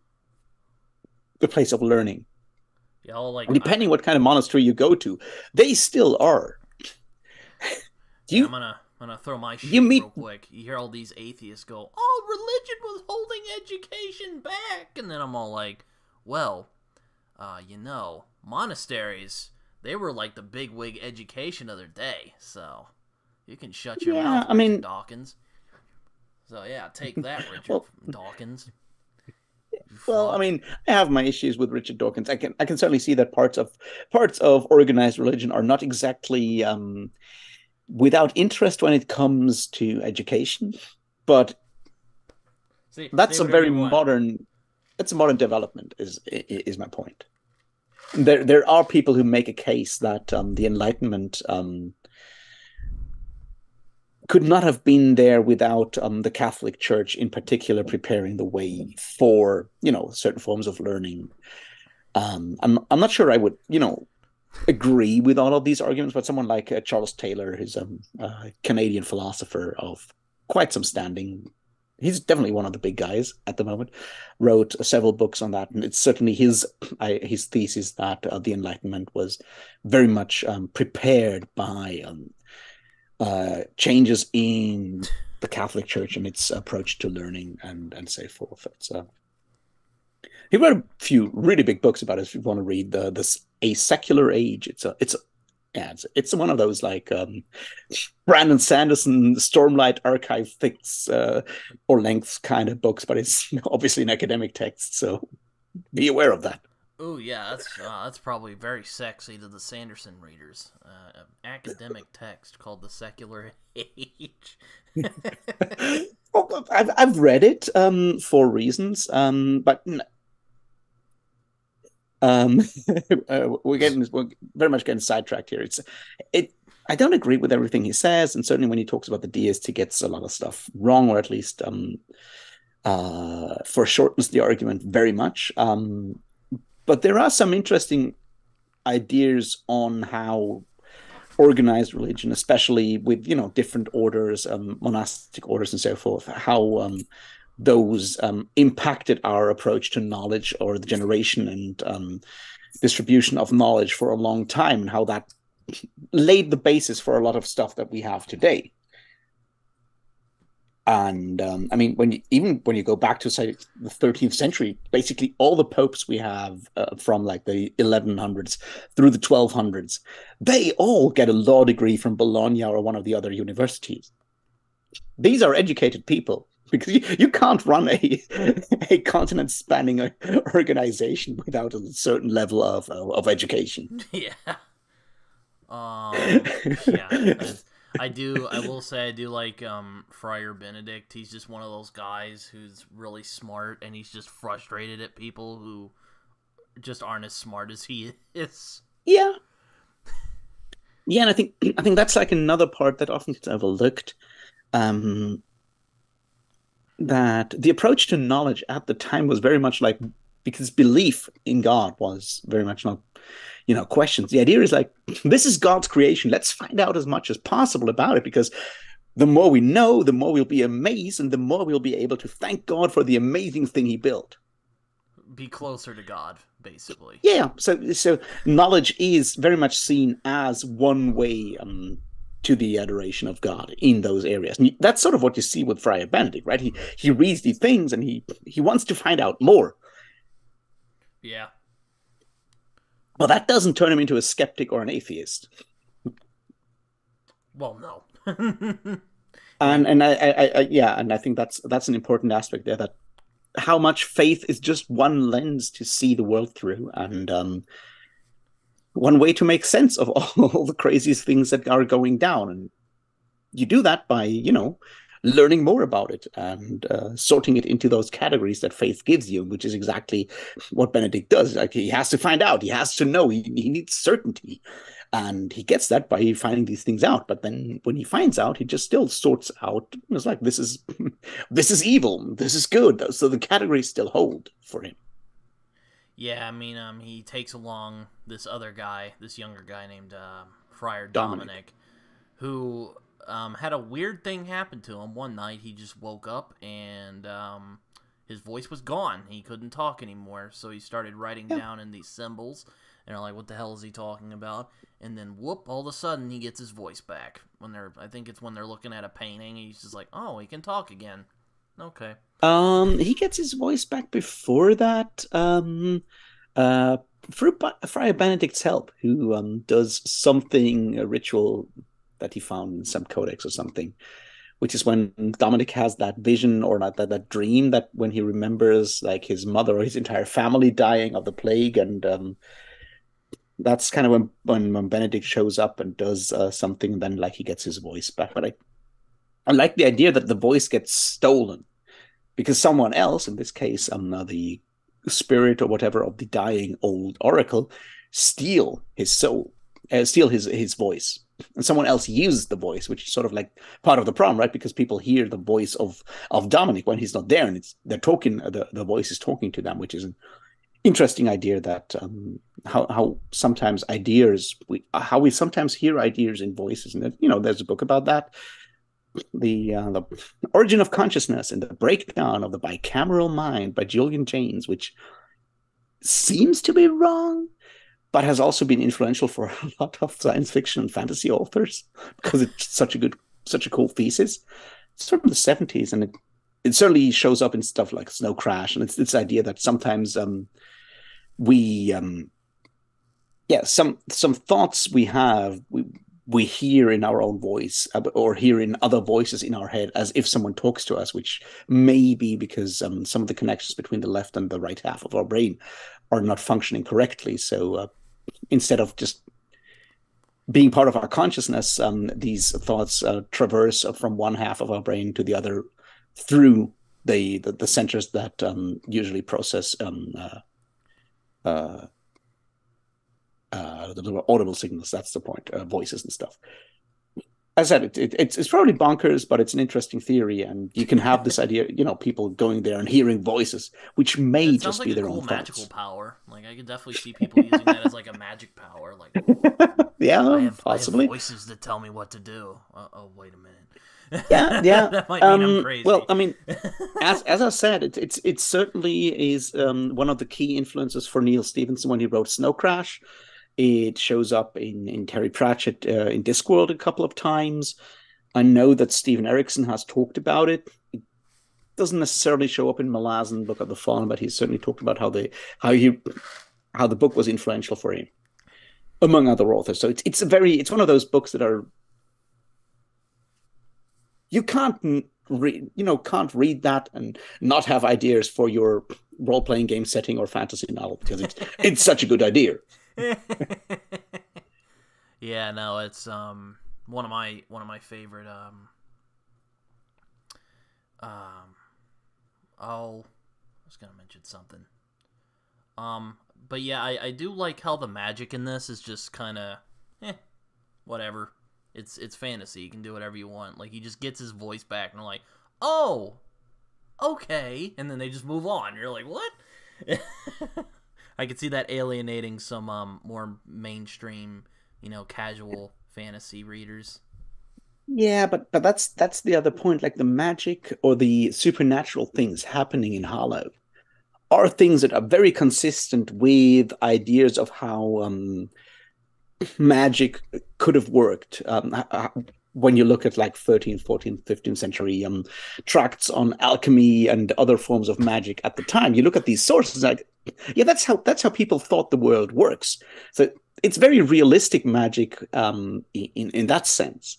a place of learning. Yeah, depending what kind of monastery you go to, they still are. I'm gonna throw my shit real quick. You hear all these atheists go, "Oh, religion was holding education back," and then I'm all like, "Well, monasteries, they were like the big wig education of their day, so you can shut your mouth, Richard Dawkins." So yeah, take that, Richard Dawkins. Well, I mean, I have my issues with Richard Dawkins. I can certainly see that parts of organized religion are not exactly without interest when it comes to education, but that's a very modern. That's a modern development. Is my point. There are people who make a case that the Enlightenment could not have been there without the Catholic Church, in particular, preparing the way for certain forms of learning. I'm not sure I would agree with all of these arguments, but someone like Charles Taylor, who's a Canadian philosopher of quite some standing, he's definitely one of the big guys at the moment, wrote several books on that, and it's certainly his thesis that the Enlightenment was very much prepared by changes in the Catholic Church and its approach to learning and so forth. He wrote a few really big books about it. If you want to read this A Secular Age, it's one of those like Brandon Sanderson Stormlight Archive thickness or lengths kind of books, but it's obviously an academic text, so be aware of that. Oh yeah, that's probably very sexy to the Sanderson readers. An academic text called The Secular Age. Well, I've read it for reasons, but we're very much getting sidetracked here. I don't agree with everything he says, and certainly when he talks about the deist, he gets a lot of stuff wrong, or at least foreshortens the argument very much. But there are some interesting ideas on how organized religion, especially with different orders, monastic orders, and so forth, how those impacted our approach to knowledge or the generation and distribution of knowledge for a long time, and how that laid the basis for a lot of stuff that we have today. And I mean, even when you go back to say the 13th century, basically all the popes we have from like the 1100s through the 1200s, they all get a law degree from Bologna or one of the other universities. These are educated people, because you can't run a continent spanning organization without a certain level of education. Yeah. Yeah. I will say I do like Friar Benedict. He's just one of those guys who's really smart, and he's just frustrated at people who just aren't as smart as he is. Yeah. Yeah, and I think that's like another part that often gets overlooked. That the approach to knowledge at the time was very much like, because belief in God was very much not, questions. The idea is like, this is God's creation. Let's find out as much as possible about it, because the more we know, the more we'll be amazed, and the more we'll be able to thank God for the amazing thing he built. Be closer to God, basically. Yeah. So knowledge is very much seen as one way to the adoration of God in those areas. And that's sort of what you see with Friar Benedict, right? He reads these things and he wants to find out more. Yeah. But that doesn't turn him into a skeptic or an atheist. Well, no. and I think that's an important aspect there, that how much faith is just one lens to see the world through, and one way to make sense of all the craziest things that are going down. And you do that by, learning more about it and sorting it into those categories that faith gives you, which is exactly what Benedict does. Like, he has to find out, he has to know, he needs certainty. And he gets that by finding these things out. But then when he finds out, he just still sorts out. It's like, this is evil, this is good. So the categories still hold for him. Yeah, I mean, he takes along this other guy, this younger guy named Friar Dominic, who had a weird thing happen to him. One night, he just woke up and his voice was gone. He couldn't talk anymore, so he started writing down in these symbols. And they're like, what the hell is he talking about? And then, whoop, all of a sudden, he gets his voice back. I think it's when they're looking at a painting, he's just like, oh, he can talk again. Okay. He gets his voice back before that. Through Friar Benedict's help, who does something, a ritual that he found in some codex or something, which is when Dominic has that vision, or not, that dream, that when he remembers like his mother or his entire family dying of the plague, and that's kind of when Benedict shows up and does something, and then like he gets his voice back. But I like the idea that the voice gets stolen because someone else, in this case, the spirit or whatever of the dying old oracle, steal his soul, steal his voice, and someone else uses the voice, which is sort of like part of the problem, right? Because people hear the voice of Dominic when he's not there, and they're talking, the voice is talking to them, which is an interesting idea, that how sometimes how we sometimes hear ideas in voices, and there's a book about that. The Origin of Consciousness and the Breakdown of the Bicameral Mind by Julian Jaynes, which seems to be wrong, but has also been influential for a lot of science fiction and fantasy authors, because it's such a cool thesis. It's from the 70s, and it certainly shows up in stuff like Snow Crash, and it's this idea that sometimes some thoughts we have, we hear in our own voice, or hear in other voices in our head as if someone talks to us, which may be because some of the connections between the left and the right half of our brain are not functioning correctly. So instead of just being part of our consciousness, these thoughts traverse from one half of our brain to the other through the centers that usually process there were audible signals. That's the point. Voices and stuff. As I said, it's probably bonkers, but it's an interesting theory, and you can have this idea, people going there and hearing voices, which may It sounds just like be a their cool own magical thoughts. power. Like I could definitely see people using that as like a magic power. Like, ooh, Yeah, I have possibly. voices that tell me what to do. Oh, wait a minute. Yeah, yeah. That might mean I'm crazy. Well, I mean, as I said, it certainly is one of the key influences for Neil Stephenson when he wrote Snow Crash. It shows up in Terry Pratchett in Discworld a couple of times. I know that Stephen Erickson has talked about it. It doesn't necessarily show up in Malazan Book of the Fallen, but he's certainly talked about how the book was influential for him, among other authors. So it's one of those books that are you can't can't read that and not have ideas for your role playing game setting or fantasy novel because it's such a good idea. Yeah, no, it's one of my favorite oh, I was gonna mention something. But yeah, I do like how the magic in this is just kind of whatever. It's fantasy. You can do whatever you want. Like he just gets his voice back, and they're like, "Oh, okay," and then they just move on. You're like, "What?" I could see that alienating some more mainstream, casual fantasy readers. Yeah, but that's the other point. Like the magic or the supernatural things happening in Hollow are things that are very consistent with ideas of how magic could have worked. When you look at like 13th, 14th, 15th century tracts on alchemy and other forms of magic at the time, you look at these sources like, yeah, that's how people thought the world works. So it's very realistic magic in that sense.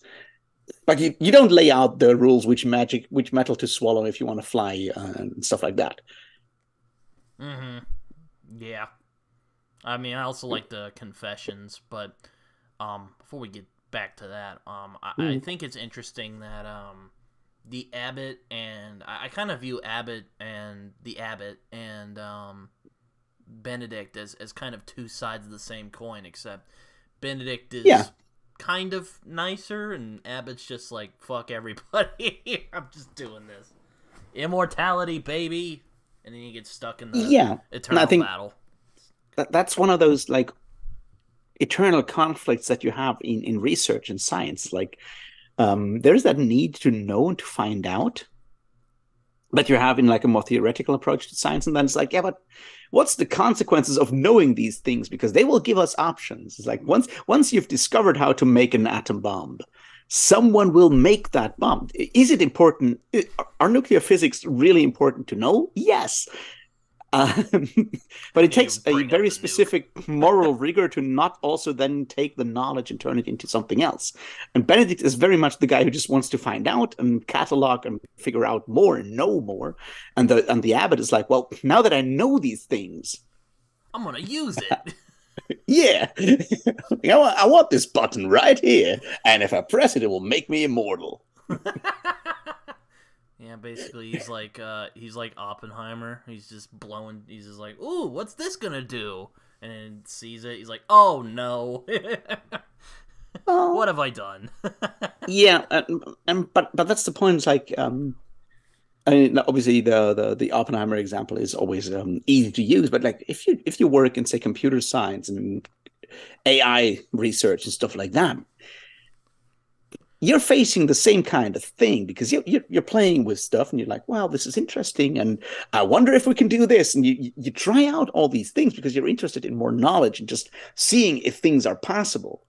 But you don't lay out the rules which metal to swallow if you want to fly and stuff like that. Mm-hmm. Yeah. I mean, I also like the confessions, but before we get back to that, I think it's interesting that the abbot and I kind of view abbot and the abbot and Benedict as kind of two sides of the same coin, except Benedict is kind of nicer and Abbott's just like, fuck everybody. I'm just doing this. Immortality, baby. And then he gets stuck in the eternal battle. That's one of those like eternal conflicts that you have in research and science. Like there's that need to know and to find out that you're having like a more theoretical approach to science, and then it's like, yeah, but what's the consequences of knowing these things? Because they will give us options. It's like once you've discovered how to make an atom bomb, someone will make that bomb. Is it important? Are nuclear physics really important to know? Yes. But it takes a very specific moral rigor to not also then take the knowledge and turn it into something else. And Benedict is very much the guy who just wants to find out and catalog and figure out more and know more. And the abbot is like, well, now that I know these things, I'm gonna use it. Yeah, I want this button right here, and if I press it, it will make me immortal. Yeah, basically he's like Oppenheimer. He's just blowing. He's just like, "Ooh, what's this gonna do?" And then sees it. He's like, "Oh no, what have I done?" Yeah, but that's the point. It's like, I mean, obviously the Oppenheimer example is always easy to use, but like if you work in say computer science and AI research and stuff like that, you're facing the same kind of thing because you're playing with stuff and you're like, wow, this is interesting, and I wonder if we can do this, and you try out all these things because you're interested in more knowledge and just seeing if things are possible.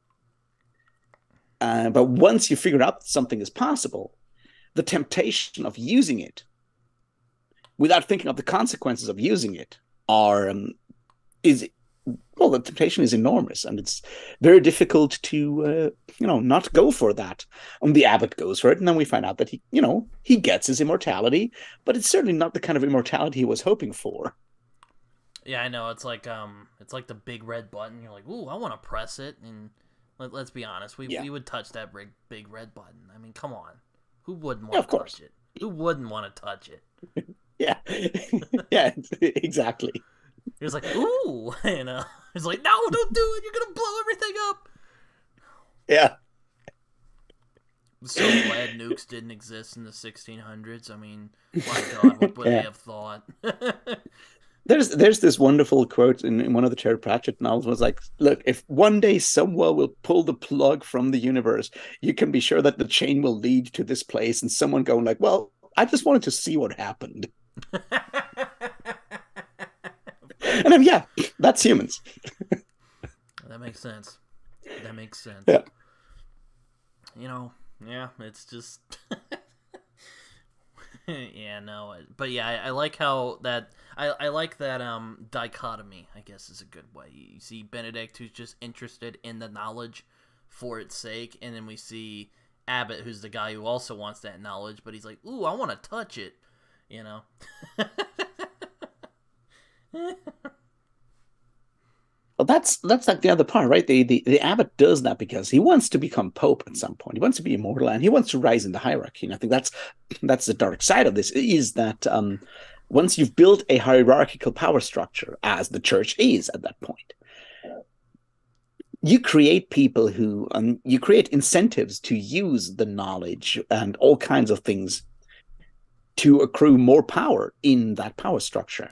But once you figure out that something is possible, the temptation of using it without thinking of the consequences of using it the temptation is enormous, and it's very difficult to not go for that. And the abbot goes for it, and then we find out that he gets his immortality, but it's certainly not the kind of immortality he was hoping for. Yeah, I know. It's like the big red button. You're like, ooh, I want to press it, and let's be honest, we would touch that big red button. I mean, come on, who wouldn't want to touch it? Who wouldn't want to touch it? Yeah, yeah, exactly. He was like, ooh, He's like, no, don't do it. You're gonna Yeah. So glad nukes didn't exist in the 1600s. I mean, my God, what would they Yeah. have thought? There's this wonderful quote in one of the Terry Pratchett novels was like, look, if one day someone will pull the plug from the universe, you can be sure that the chain will lead to this place, and someone going like, well, I just wanted to see what happened. And yeah, that's humans. That makes sense. That makes sense. Yeah. You know, yeah, it's just yeah, no, but yeah, I like how that I like that dichotomy, I guess is a good way. You see Benedict, who's just interested in the knowledge for its sake, and then we see Abbott, who's the guy who also wants that knowledge, but he's like, ooh, I want to touch it, you know. Well, that's like the other part, right? The abbot does that because he wants to become pope at some point. He wants to be immortal and he wants to rise in the hierarchy. And I think that's the dark side of this is that once you've built a hierarchical power structure, as the church is at that point, you create people who you create incentives to use the knowledge and all kinds of things to accrue more power in that power structure.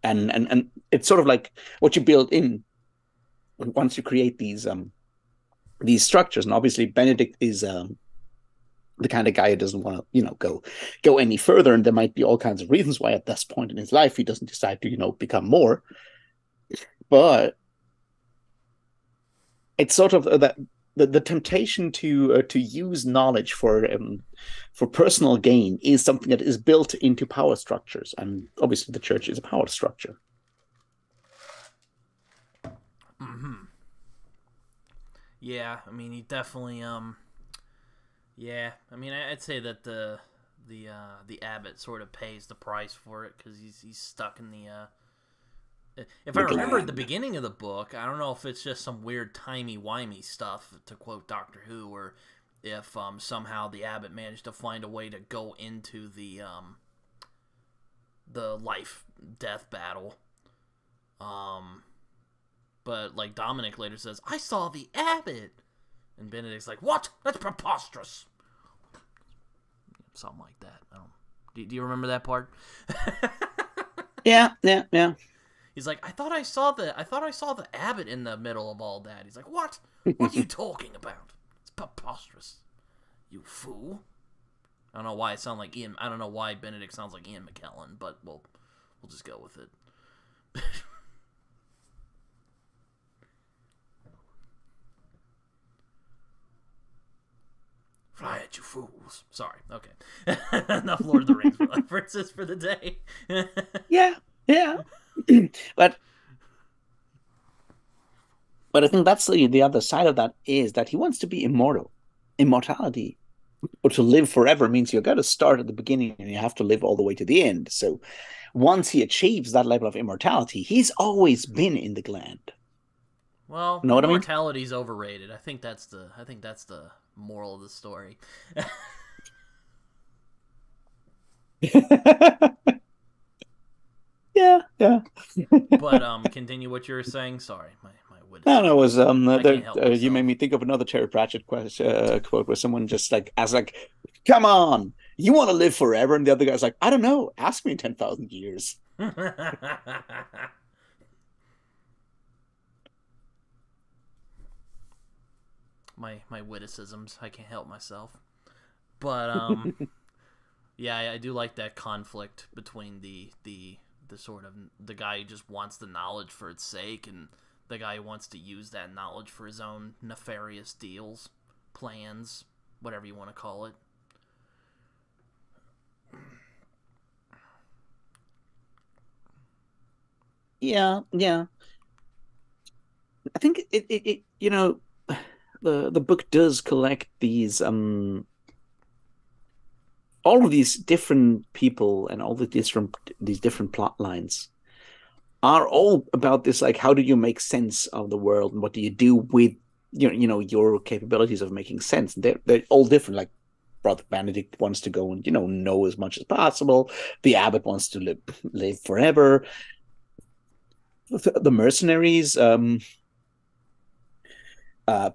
And it's sort of like what you build in once you create these structures. And obviously Benedict is the kind of guy who doesn't want to go any further, and there might be all kinds of reasons why at this point in his life he doesn't decide to become more, but it's sort of that the temptation to use knowledge for personal gain is something that is built into power structures, and obviously the church is a power structure. Mm-hmm. Yeah, I mean, he definitely yeah, I mean, I'd say that the abbot sort of pays the price for it because he's stuck in the if I remember at the beginning of the book, I don't know if it's just some weird timey-wimey stuff, to quote Doctor Who, or if somehow the abbot managed to find a way to go into the life-death battle. But, like, Dominic later says, I saw the abbot! And Benedict's like, what? That's preposterous! Something like that. Do you remember that part? Yeah. He's like, I thought I saw the abbot in the middle of all that. He's like, what? What are you talking about? It's preposterous, you fool. I don't know why it sounds like Ian. I don't know why Benedict sounds like Ian McKellen, but we'll just go with it. Fly at you fools. Sorry. Okay. Enough Lord of the Rings references for the day. Yeah. But I think that's the other side of that is that he wants to be immortal. Immortality, or to live forever, means you've got to start at the beginning and you have to live all the way to the end. So once he achieves that level of immortality, he's always been in the Gland. Well, know what I mean? Immortality's overrated. I think that's the moral of the story. Yeah. But continue what you were saying. Sorry, my no, it was you made me think of another Terry Pratchett quote where someone just like asked like, "Come on, you want to live forever?" And the other guy's like, "I don't know. Ask me in 10,000 years." my witticisms. I can't help myself. But yeah, I do like that conflict between the sort of the guy who just wants the knowledge for its sake and the guy who wants to use that knowledge for his own nefarious deals, plans, whatever you want to call it. Yeah. I think it the book does collect these all of these different people and all the these different plot lines are all about this, like, how do you make sense of the world and what do you do with your capabilities of making sense. They're all different. Like Brother Benedict wants to go and know as much as possible. The abbot wants to live forever. The mercenaries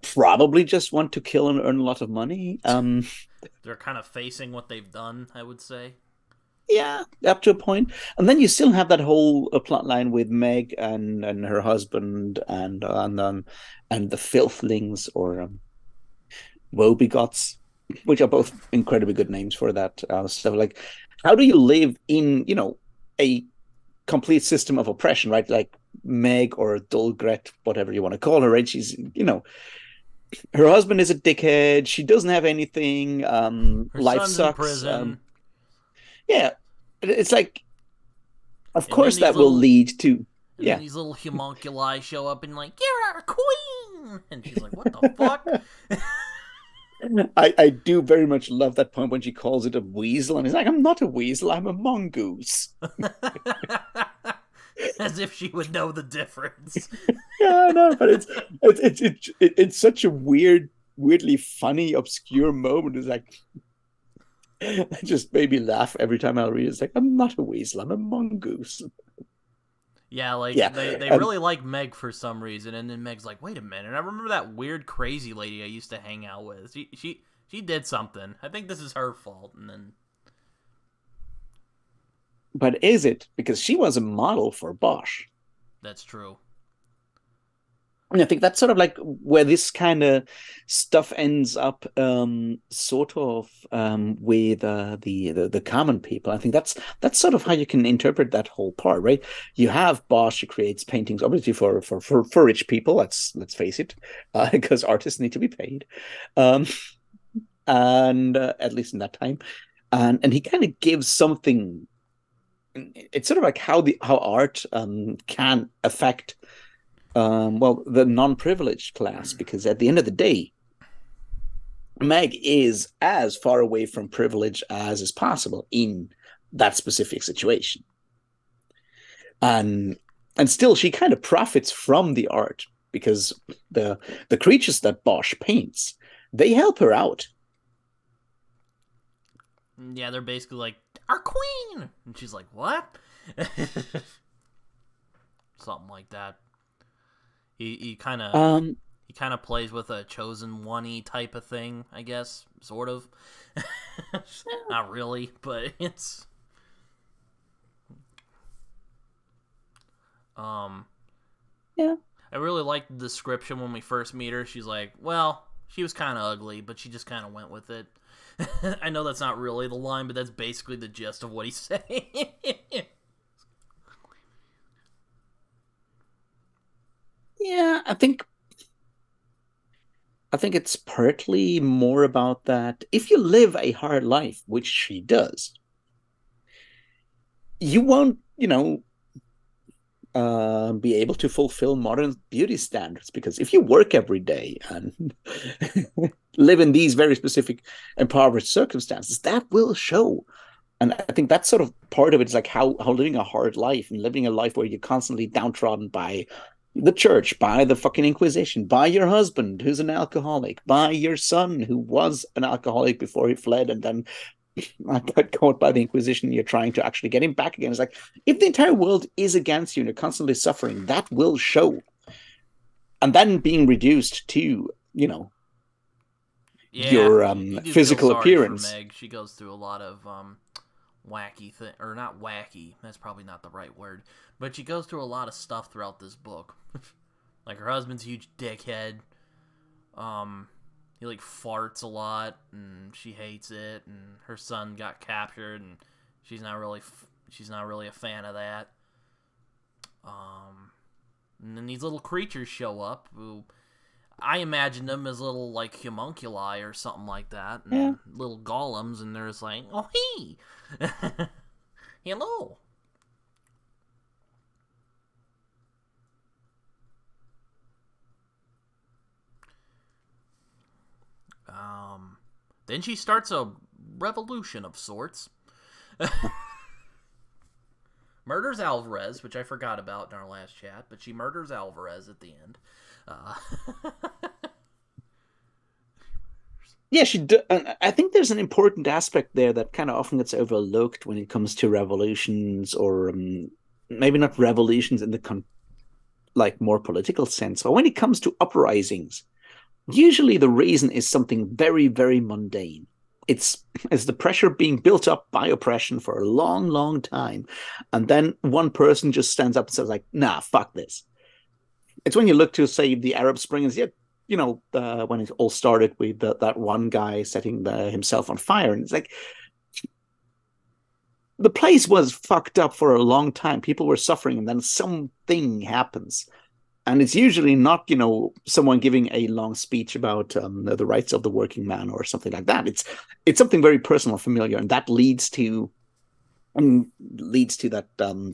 Probably just want to kill and earn a lot of money. They're kind of facing what they've done, I would say. Yeah, up to a point. And then you still have that whole plot line with Meg and her husband and the Filthlings or Wobegots, which are both incredibly good names for that stuff. Like, how do you live in, a complete system of oppression, right? Like Meg or Dulgret, whatever you want to call her, right? She's, her husband is a dickhead. She doesn't have anything. Her Life son's in sucks. prison. Yeah, it's like, of And course, that will lead to. And Yeah. then these little homunculi show up and like, you're our queen! And she's like, what the fuck? I do very much love that point when she calls it a weasel, and he's like, I'm not a weasel, I'm a mongoose. As if she would know the difference. Yeah, I know, but it's such a weirdly funny, obscure moment. It's like, it just made me laugh every time I read it. It's like, I'm not a weasel, I'm a mongoose. Yeah, like, they really like Meg for some reason, and then Meg's like, wait a minute, I remember that weird crazy lady I used to hang out with. She did something. I think this is her fault, and then... But is it? Because she was a model for Bosch. That's true. And I think that's sort of like where this kind of stuff ends up, sort of with the common people. I think that's sort of how you can interpret that whole part, right? You have Bosch who creates paintings, obviously for rich people. Let's face it, because artists need to be paid, and at least in that time, and he kind of gives something. It's sort of like how art can affect. The non-privileged class, because at the end of the day, Meg is as far away from privilege as is possible in that specific situation. And still she kind of profits from the art, because the creatures that Bosch paints, they help her out. Yeah, they're basically like, our queen! And she's like, what? Something like that. He kind of plays with a chosen one-y type of thing, I guess, sort of. Not really, but it's yeah. I really liked the description when we first meet her. She's like, well, she was kind of ugly, but she just kind of went with it. I know that's not really the line, but that's basically the gist of what he's saying. Yeah, I think it's partly more about that. If you live a hard life, which she does, you won't, be able to fulfill modern beauty standards, because if you work every day and live in these very specific impoverished circumstances, that will show. And I think that's sort of part of it, is like how living a hard life and living a life where you're constantly downtrodden by the church, by the fucking Inquisition, by your husband who's an alcoholic, by your son who was an alcoholic before he fled and then got caught by the Inquisition. You're trying to actually get him back again. It's like, if the entire world is against you and you're constantly suffering, that will show. And then being reduced to, your you physical appearance. For Meg. She goes through a lot of wacky thing, or not wacky, that's probably not the right word, but she goes through a lot of stuff throughout this book. Like, her husband's a huge dickhead. He like farts a lot and she hates it, and her son got captured and she's not really a fan of that. And then these little creatures show up who I imagine them as little like homunculi or something like that, and yeah. Little golems, and they're just like, oh hey, hello. Then she starts a revolution of sorts. Murders Alvarez, which I forgot about in our last chat, but she murders Alvarez at the end. Yeah, she do. I think there's an important aspect there that kind of often gets overlooked when it comes to revolutions, or maybe not revolutions in the more political sense, but when it comes to uprisings, usually the reason is something very, very mundane. It's the pressure being built up by oppression for a long, long time. And then one person just stands up and says, like, nah, fuck this. It's when you look to, say, the Arab Spring, and when it all started with that one guy setting himself on fire. And it's like, the place was fucked up for a long time. People were suffering, and then something happens. And it's usually not, someone giving a long speech about the rights of the working man or something like that. It's something very personal, familiar, and that leads to that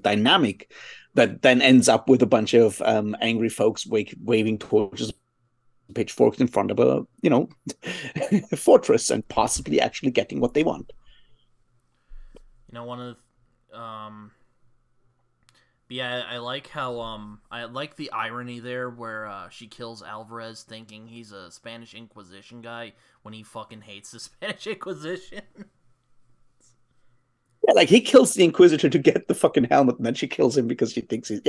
dynamic that then ends up with a bunch of angry folks waving torches, pitchforks in front of a fortress, and possibly actually getting what they want. One of the, yeah, I like how I like the irony there where she kills Alvarez thinking he's a Spanish Inquisition guy when he fucking hates the Spanish Inquisition. Yeah, like he kills the Inquisitor to get the fucking helmet, and then she kills him because she thinks he's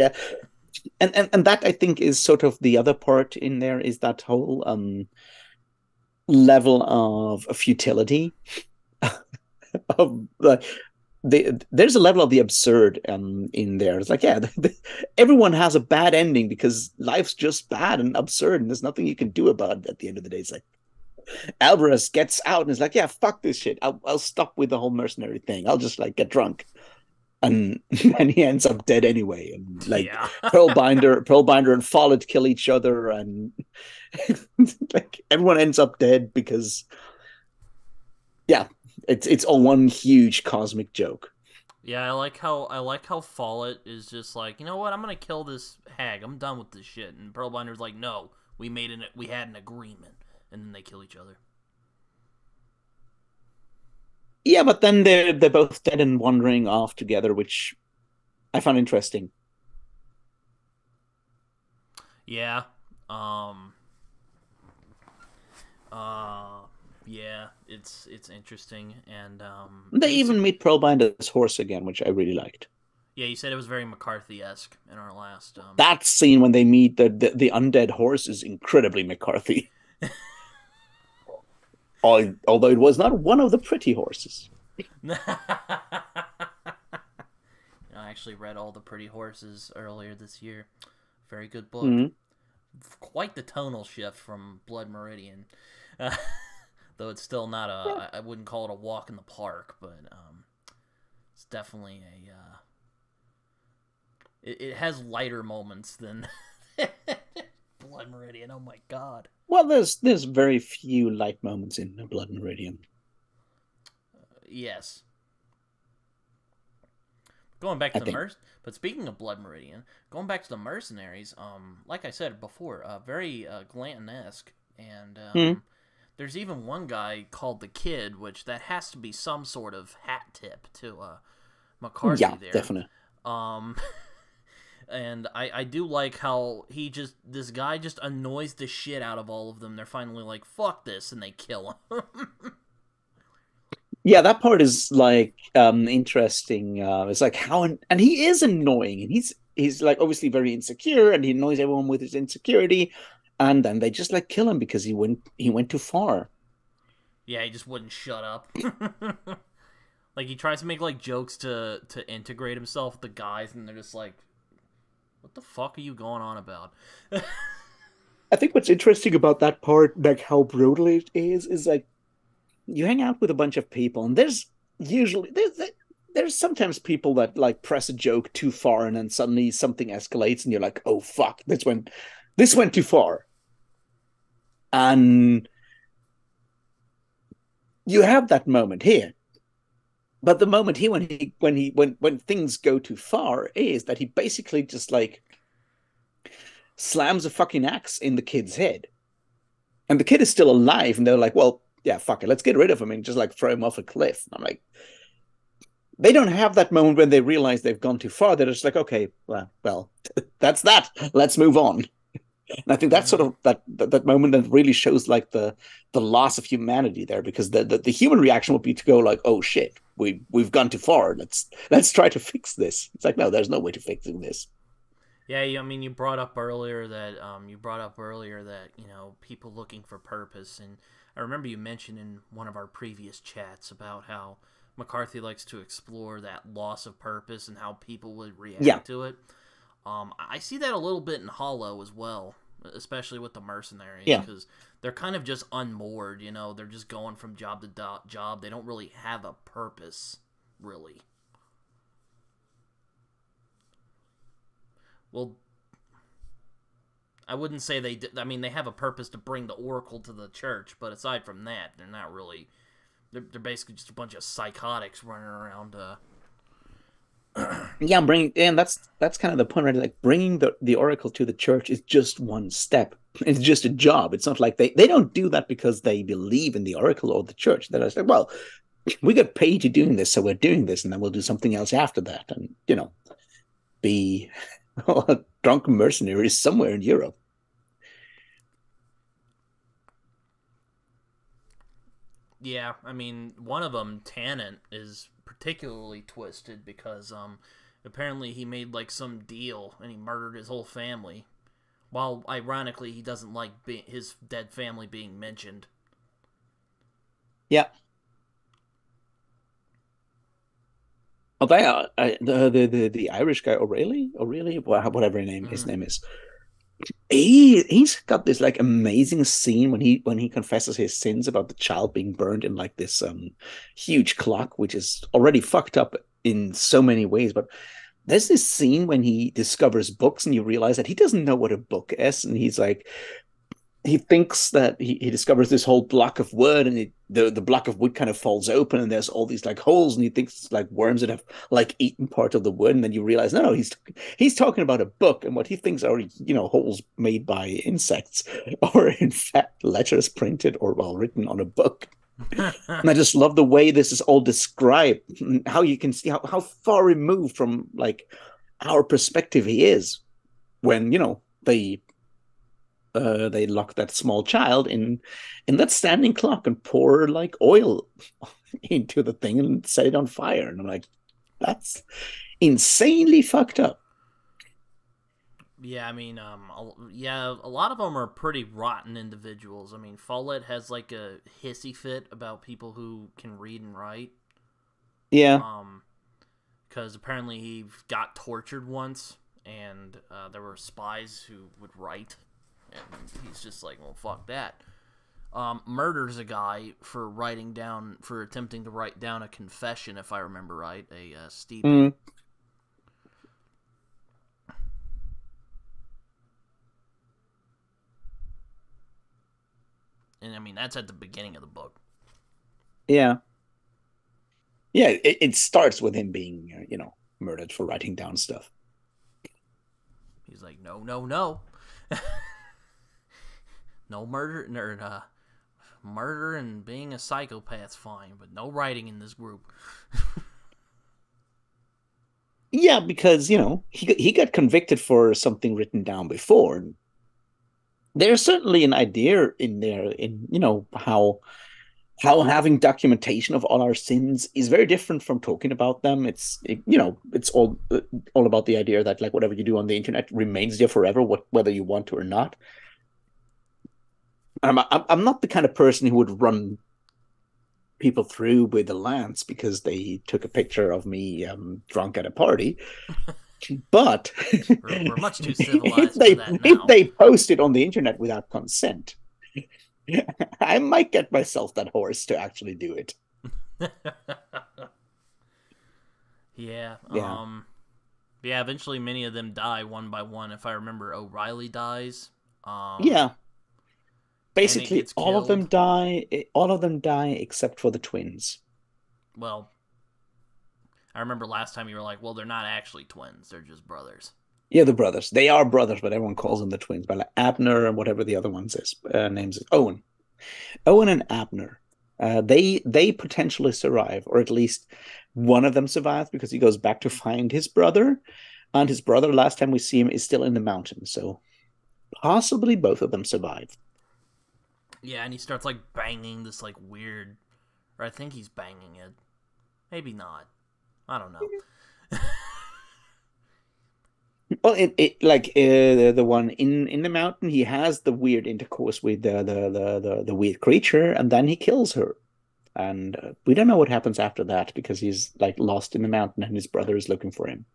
and that, I think, is sort of the other part in there, is that whole level of futility of there's a level of the absurd in there. It's like, everyone has a bad ending because life's just bad and absurd, and there's nothing you can do about it at the end of the day. It's like Alvarez gets out and is like, yeah, fuck this shit. I'll stop with the whole mercenary thing. I'll just like get drunk. And he ends up dead anyway. And like Pearlbinder and Follett kill each other, and like everyone ends up dead because it's all one huge cosmic joke. Yeah, I like how Follett is just like, you know what, I'm gonna kill this hag. I'm done with this shit. And Pearlbinder's like, no, we had an agreement, and then they kill each other. Yeah, but then they're both dead and wandering off together, which I found interesting. Yeah. Yeah, it's interesting, and they even meet Pearlbinder's horse again, which I really liked. Yeah, you said it was very McCarthy-esque in our last. That scene when they meet the undead horse is incredibly McCarthy. Although it was not one of the pretty horses. I actually read All the Pretty Horses earlier this year. Very good book. Mm-hmm. Quite the tonal shift from Blood Meridian. Though it's still not I wouldn't call it a walk in the park, but it's definitely it has lighter moments than Blood Meridian. Oh my god. Well, there's very few light moments in Blood Meridian. Yes. Going back to but speaking of Blood Meridian, going back to the mercenaries, like I said before, very Glanton-esque, and there's even one guy called the Kid, which that has to be some sort of hat tip to McCarthy there. Yeah, definitely. And I do like how this guy just annoys the shit out of all of them. They're finally like, fuck this, and they kill him. Yeah, that part is like interesting. It's like how, and he is annoying, and he's like obviously very insecure, and he annoys everyone with his insecurity, and then they just like kill him because he went too far. Yeah, he just wouldn't shut up. Like he tries to make like jokes to integrate himself with the guys, and they're just like, what the fuck are you going on about? I think what's interesting about that part, like how brutal it is like you hang out with a bunch of people, and there's sometimes people that like press a joke too far, and then suddenly something escalates, and you're like, oh fuck, this went too far. And you have that moment here. But the moment here when things go too far is that he basically just like slams a fucking axe in the kid's head. And the kid is still alive, and they're like, well, yeah, fuck it, let's get rid of him and just like throw him off a cliff. And I'm like, they don't have that moment when they realize they've gone too far. They're just like, okay, well, that's that. Let's move on. And I think that's sort of that moment that really shows like the loss of humanity there, because the human reaction would be to go like, oh shit, we've gone too far. Let's try to fix this. It's like, no, there's no way to fixing this. Yeah, I mean, you brought up earlier that people looking for purpose, and I remember you mentioned in one of our previous chats about how McCarthy likes to explore that loss of purpose and how people would Yeah, react to it. I see that a little bit in Hollow as well, especially with the mercenaries, yeah. because they're kind of just unmoored. They're just going from job to job. They don't really have a purpose, really. Well, I wouldn't say they did. I mean, they have a purpose to bring the Oracle to the church, but aside from that, they're not really. They're basically just a bunch of psychotics running around. Yeah, bringing and that's kind of the point, right? Like bringing the oracle to the church is just one step. It's just a job. It's not like they don't do that because they believe in the oracle or the church. They're just like, well, we got paid to doing this, so we're doing this, and then we'll do something else after that, and be drunken mercenaries somewhere in Europe. Yeah, I mean, one of them, Tannant, is particularly twisted because apparently he made like some deal and he murdered his whole family. While ironically, he doesn't like his dead family being mentioned. Yeah. Oh, they are the Irish guy O'Reilly, whatever his Mm-hmm. name is. He's got this like amazing scene when he confesses his sins about the child being burned in like this huge clock, which is already fucked up in so many ways. But there's this scene when he discovers books and you realize that he doesn't know what a book is, and he's like, he thinks that he discovers this whole block of wood, and the block of wood kind of falls open and there's all these like holes, and he thinks it's like worms that have like eaten part of the wood, and then you realize no, he's talking about a book, and what he thinks are holes made by insects or in fact letters printed or well written on a book. And I just love the way this is all described, how you can see how far removed from like our perspective he is when they lock that small child in that standing clock and pour like oil into the thing and set it on fire. And I'm like, that's insanely fucked up. Yeah, I mean, a lot of them are pretty rotten individuals. I mean, Follett has like a hissy fit about people who can read and write. Yeah. Um, because apparently he got tortured once, and there were spies who would write, and he's just like, well, fuck that. Murders a guy for attempting to write down a confession, if I remember right, a Stephen. Mm, And I mean, that's at the beginning of the book. yeah. Yeah. It starts with him being, murdered for writing down stuff. He's like, no, no, no. No murder, murder and being a psychopath's fine, but no writing in this group. Yeah, because, he got convicted for something written down before. There's certainly an idea in there in, how having documentation of all our sins is very different from talking about them. It's all about the idea that like whatever you do on the internet remains there forever, whether you want to or not. I'm not the kind of person who would run people through with a lance because they took a picture of me drunk at a party. But We're much too if civilized for they that if now. they post it on the internet without consent, I might get myself that horse to actually do it. Yeah. Yeah. Yeah. Eventually, many of them die one by one. If I remember, O'Reilly dies. Yeah. Tennant Basically gets killed. all of them die except for the twins. Well, I remember last time you were like, "Well, they're not actually twins; they're just brothers." Yeah, the brothers. They are brothers, but everyone calls them the twins. But like Abner and whatever the other one's names is Owen and Abner. They potentially survive, or at least one of them survives because he goes back to find his brother, and his brother last time we see him is still in the mountains. So possibly both of them survive. Yeah, and he starts like banging this like weird, or I think he's banging it. Maybe not. I don't know. Well, it like the one in the mountain, he has the weird intercourse with the weird creature, and then he kills her. And we don't know what happens after that because he's like lost in the mountain, and his brother is looking for him.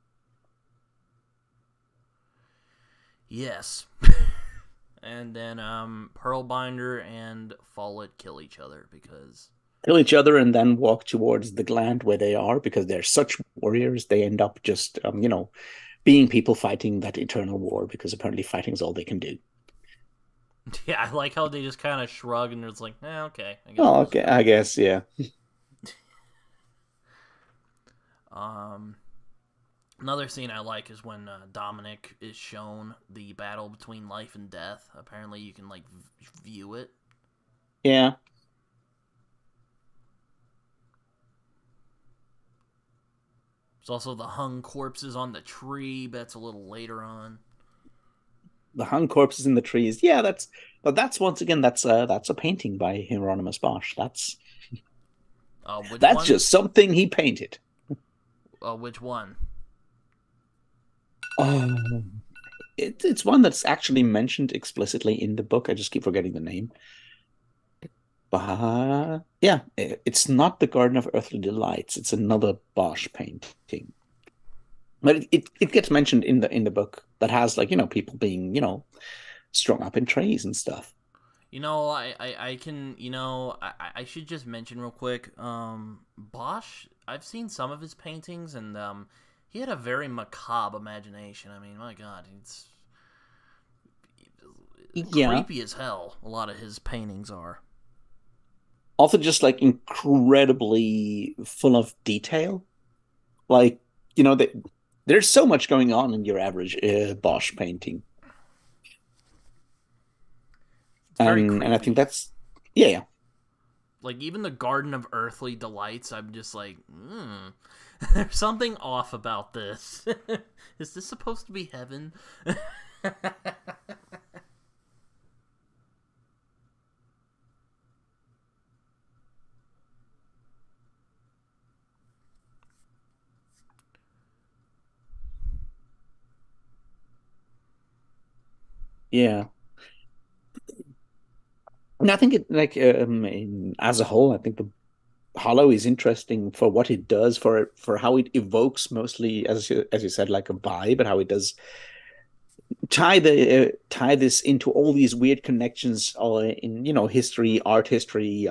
Yes. And then Pearlbinder and Follett kill each other because Kill each other and then walk towards the gland where they are because they're such warriors. They end up just being people fighting that eternal war because apparently fighting is all they can do. yeah, I like how they just kind of shrug and it's like, okay, I guess Oh, we'll just okay, go. I guess, yeah. Um, Another scene I like is when Dominic is shown the battle between life and death. Apparently, you can like view it. Yeah. There's also the hung corpses on the tree, but that's a little later on. The hung corpses in the trees. Yeah, that's once again that's a painting by Hieronymus Bosch. Which That's one? just something he painted. Which one? Oh, it's one that's actually mentioned explicitly in the book. I just keep forgetting the name. But yeah, it's not the Garden of Earthly Delights. It's another Bosch painting. But it gets mentioned in the book that has like, people being, strung up in trees and stuff. I can, I should just mention real quick. Bosch, I've seen some of his paintings, and he had a very macabre imagination. I mean, my God, it's Yeah. creepy as hell. A lot of his paintings are. Also just like incredibly full of detail. Like, there's so much going on in your average Bosch painting. It's very And I think creepy. that's yeah, yeah. Like even the Garden of Earthly Delights, I'm just like, there's something off about this. Is this supposed to be heaven? Yeah. And I think it like as a whole, I think the Hollow is interesting for what it does for how it evokes mostly as you said like a vibe and how it does tie this into all these weird connections in history, art history,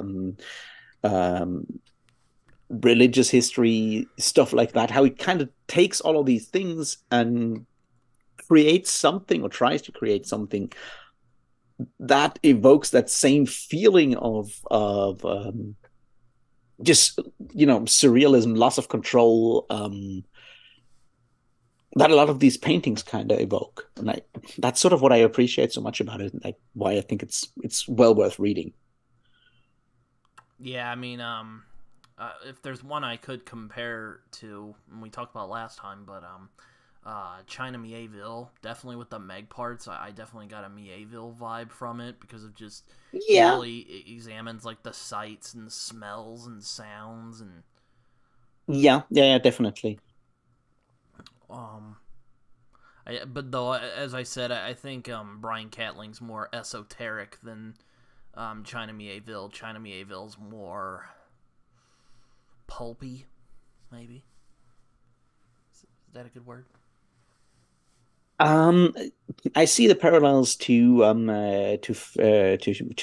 um, religious history, stuff like that. How it kind of takes all of these things and creates something or tries to create something that evokes that same feeling of just surrealism, loss of control, that a lot of these paintings kind of evoke, and that's sort of what I appreciate so much about it, and like why I think it's well worth reading. Yeah, I mean, if there's one I could compare to, and we talked about last time, but China Mieville, definitely with the Meg parts, I definitely got a Mieville vibe from it because of just he Yeah, really examines like the sights and smells and sounds and yeah, definitely. um. But though, as I said, I think Brian Catling's more esoteric than China Mieville. China Mieville's more pulpy, maybe. Is that a good word? Um, I see the parallels to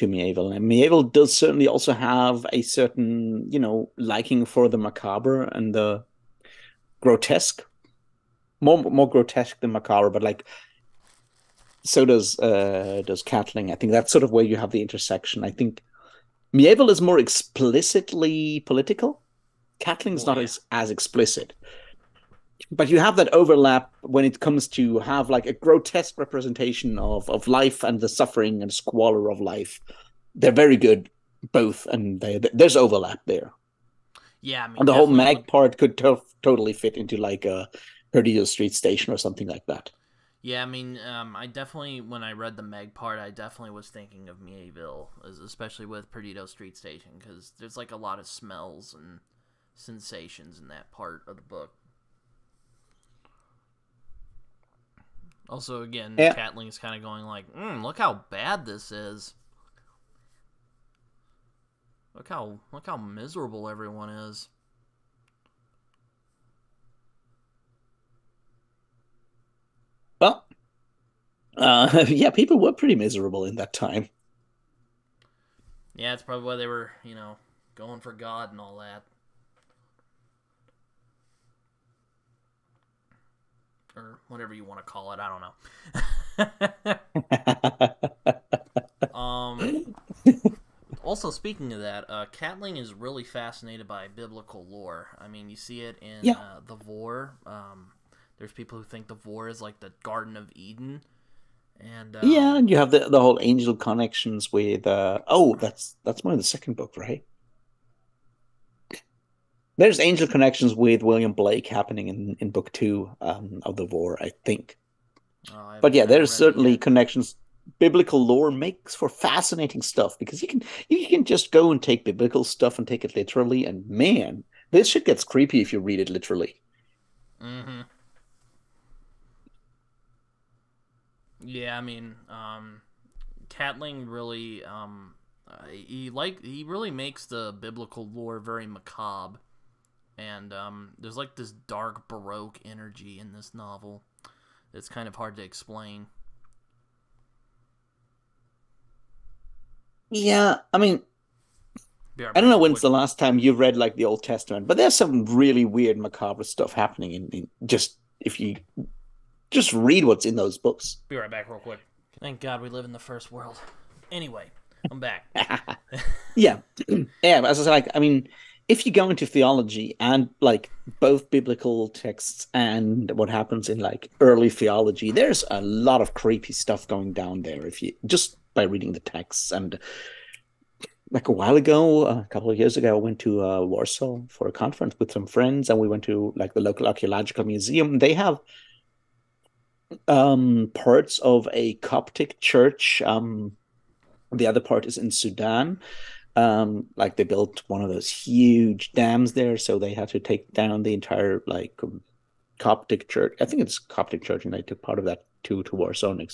Mieville, and Mieville does certainly also have a certain liking for the macabre and the grotesque, more grotesque than macabre, but like so does Catling. I think that's sort of where you have the intersection. I think Mieville is more explicitly political. Catling's Well, not yeah, as explicit, but you have that overlap when it comes to have like a grotesque representation of life and the suffering and squalor of life. They're very good both, and there's overlap there. yeah. I And mean, the whole definitely with mag part could totally fit into like a Perdido Street Station or something like that. yeah. I mean, I definitely when I read the Meg part, I definitely was thinking of Mieville, especially with Perdido Street Station, because there's like a lot of smells and sensations in that part of the book. Also, again, Yeah. Catling is kind of going like, look how bad this is. Look how miserable everyone is. Well, yeah, people were pretty miserable in that time. Yeah, it's probably why they were, going for God and all that. Or whatever you want to call it. I don't know. Also, speaking of that, Catling is really fascinated by biblical lore. I mean, you see it in Yeah. the Vor. There's people who think the Vor is like the Garden of Eden, and Yeah, and you have the whole angel connections with that's more in the second book, right? There's angel connections with William Blake happening in book two of the War, I think. But yeah, I haven't there's read it certainly yet. connections. Biblical lore makes for fascinating stuff because you can just go and take biblical stuff and take it literally, and man, this shit gets creepy if you read it literally. Mm-hmm. Yeah, I mean, Catling really, he really makes the biblical lore very macabre, and there's like this dark Baroque energy in this novel. It's kind of hard to explain. Yeah, I mean, Be right I don't back know real when's quick. the last time you read like the Old Testament, but there's some really weird macabre stuff happening in just if you just read what's in those books. Be right back real quick. Thank God we live in the first world. Anyway, I'm back. Yeah. Yeah, as I said, like, I mean, if you go into theology and like both biblical texts and what happens in like early theology, there's a lot of creepy stuff going down there if you just by reading the texts. And like a while ago, a couple of years ago, I went to Warsaw for a conference with some friends, and we went to like the local archaeological museum. They have parts of a Coptic church. The other part is in Sudan. Like they built one of those huge dams there, so they had to take down the entire like Coptic church. I think it's Coptic church, and they took part of that to Warsaw and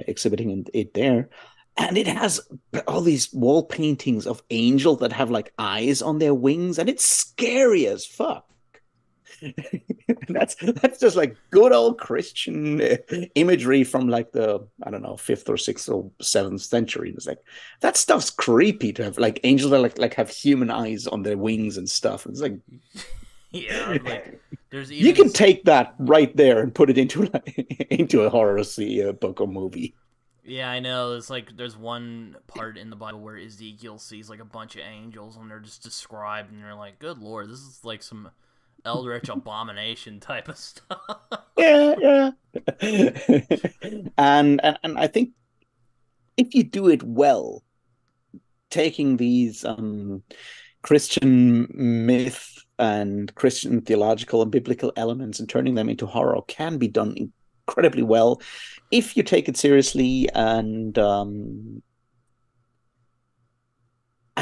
exhibiting it there. And it has all these wall paintings of angels that have like eyes on their wings, and it's scary as fuck. That's just like good old Christian imagery from like the I don't know fifth or sixth or seventh century. It's like that stuff's creepy to have like angels that like have human eyes on their wings and stuff. It's like Yeah, like there's you even can take that right there and put it into like, into a horror book or movie. yeah, I know. It's like there's one part in the Bible where Ezekiel sees like a bunch of angels and they're just described, and you're like, "Good Lord, this is like some eldritch abomination type of stuff." Yeah, yeah. And I think if you do it well, taking these Christian myth and Christian theological and biblical elements and turning them into horror can be done incredibly well if you take it seriously and I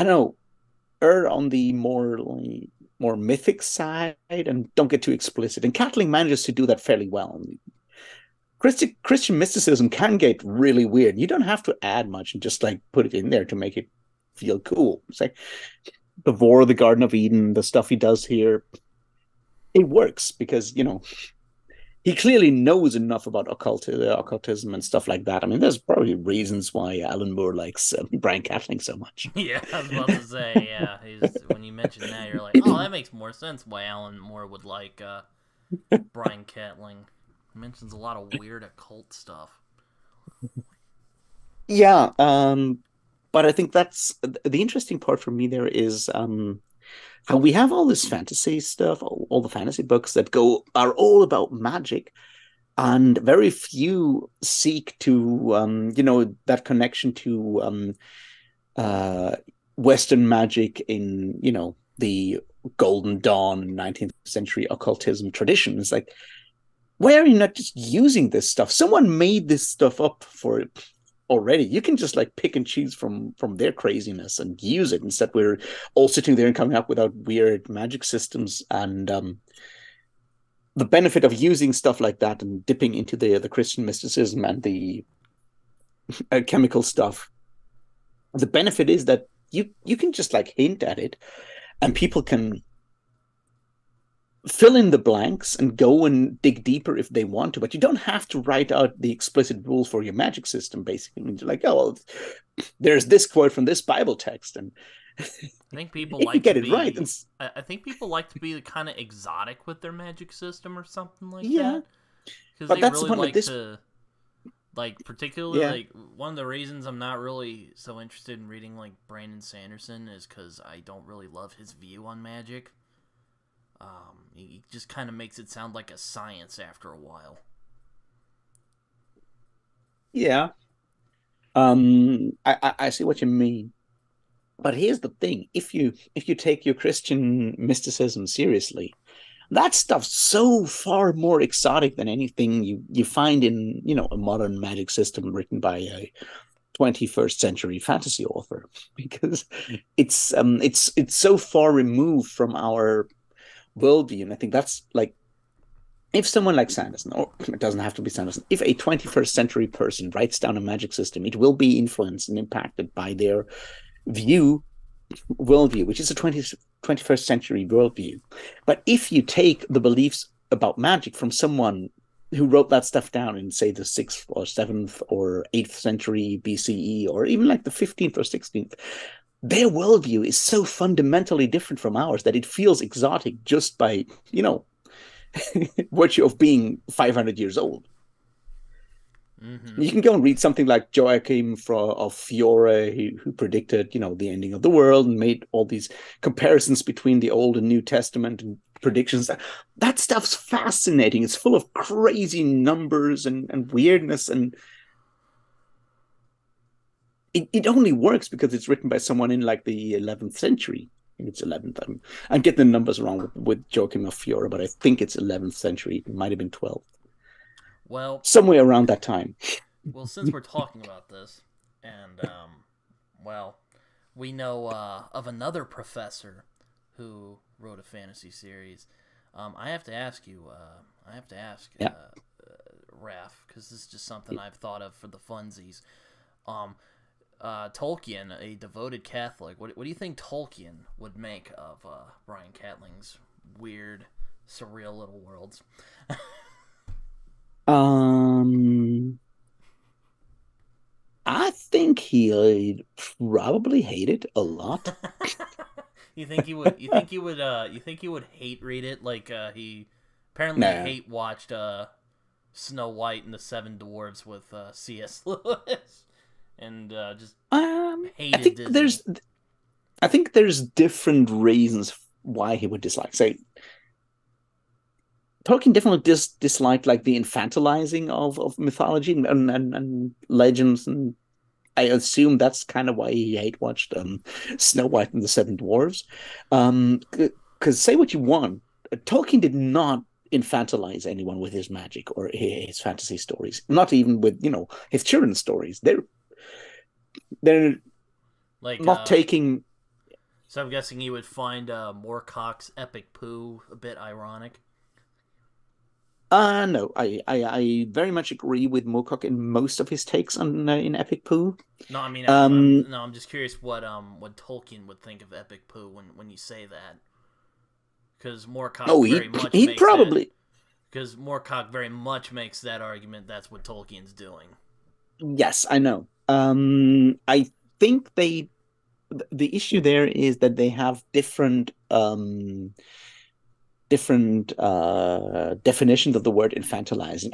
don't know, err on the more mythic side and don't get too explicit. And Catling manages to do that fairly well. Christian mysticism can get really weird. You don't have to add much and just like put it in there to make it feel cool. It's like the Vor, the Garden of Eden, the stuff he does here, it works because he clearly knows enough about occultism and stuff like that. I mean, there's probably reasons why Alan Moore likes Brian Catling so much. Yeah, I was about to say, yeah. When you mentioned that, you're like, oh, that makes more sense why Alan Moore would like Brian Catling. He mentions a lot of weird occult stuff. Yeah, but I think that's the interesting part for me there is how we have all this fantasy stuff, all the fantasy books that are all about magic, and very few seek to that connection to uh Western magic in the Golden Dawn 19th century occultism tradition. It's like, why are you not just using this stuff? Someone made this stuff up for it already. You can just like pick and choose from their craziness and use it. Instead, we're all sitting there and coming up without weird magic systems. And the benefit of using stuff like that and dipping into the Christian mysticism and the chemical stuff, the benefit is that you can just like hint at it, and people can fill in the blanks and go and dig deeper if they want to, but you don't have to write out the explicit rules for your magic system. Basically, you're like, oh, well, there's this quote from this Bible text, and I think people if like you get to it be. right, I think people like to be kind of exotic with their magic system or something like yeah, that, because but they that's really the point. like Like this, to, like particularly yeah, like one of the reasons I'm not really so interested in reading like Brandon Sanderson is because I don't really love his view on magic. He just kind of makes it sound like a science after a while. yeah. I see what you mean. But here's the thing: if you take your Christian mysticism seriously, that stuff's so far more exotic than anything you find in a modern magic system written by a 21st century fantasy author, because it's so far removed from our worldview. And I think that's like, if someone like Sanderson, or it doesn't have to be Sanderson, if a 21st century person writes down a magic system, it will be influenced and impacted by their view worldview, which is a 21st century worldview. But if you take the beliefs about magic from someone who wrote that stuff down in, say, the 6th or 7th or 8th century BCE, or even like the 15th or 16th, their worldview is so fundamentally different from ours that it feels exotic just by, virtue of being 500 years old. Mm-hmm. You can go and read something like Joachim of Fiore, who predicted, the ending of the world and made all these comparisons between the Old and New Testament and predictions. That stuff's fascinating. It's full of crazy numbers and weirdness, and it only works because it's written by someone in like the 11th century. I think it's 11th. I'm getting the numbers wrong with Joachim of Fiore, but I think it's 11th century. It might have been 12th. Well, somewhere around that time. Well, since we're talking about this, and well, we know of another professor who wrote a fantasy series. I have to ask you. Yeah. Raph, because this is just something I've thought of for the funsies. Tolkien, a devoted Catholic. What do you think Tolkien would make of Brian Catling's weird, surreal little worlds? I think he'd probably hate it a lot. You think he would? You think he would? You think he would hate read it? Like he apparently hate watched Snow White and the Seven Dwarfs with C.S. Lewis, and just hated Disney. I think there's different reasons why he would dislike. Say, Tolkien definitely disliked like the infantilizing of mythology and legends, and I assume that's kind of why he hate watched Snow White and the Seven Dwarfs. Because say what you want, Tolkien did not infantilize anyone with his magic or his fantasy stories. Not even with his children's stories. They're like not taking. So I'm guessing you would find Moorcock's epic poo a bit ironic. No, I very much agree with Moorcock in most of his takes on in Epic Pooh. No, I mean, I'm just curious what Tolkien would think of epic poo when you say that, because Moorcock he'd probably. Because Moorcock very much makes that argument. That's what Tolkien's doing. Yes, I know. I think the issue there is that they have different definitions of the word infantilizing.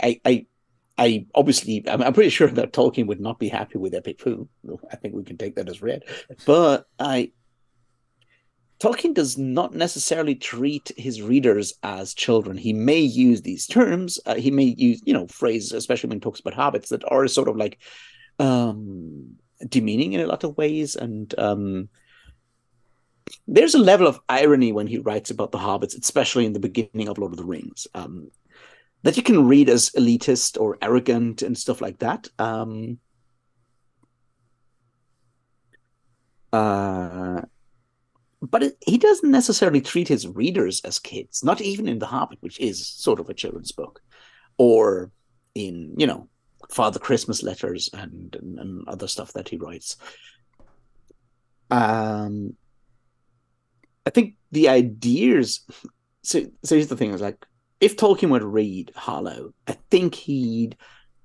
I obviously, I'm pretty sure that Tolkien would not be happy with epic poo. I think we can take that as read. But Tolkien does not necessarily treat his readers as children. He may use these terms. He may use, phrases, especially when he talks about hobbits, that are sort of like demeaning in a lot of ways. And there's a level of irony when he writes about the hobbits, especially in the beginning of Lord of the Rings, that you can read as elitist or arrogant and stuff like that. but he doesn't necessarily treat his readers as kids, not even in The Hobbit, which is sort of a children's book, or in, Father Christmas letters and other stuff that he writes. I think the ideas. So here's the thing: is like if Tolkien were to read Hollow, I think he'd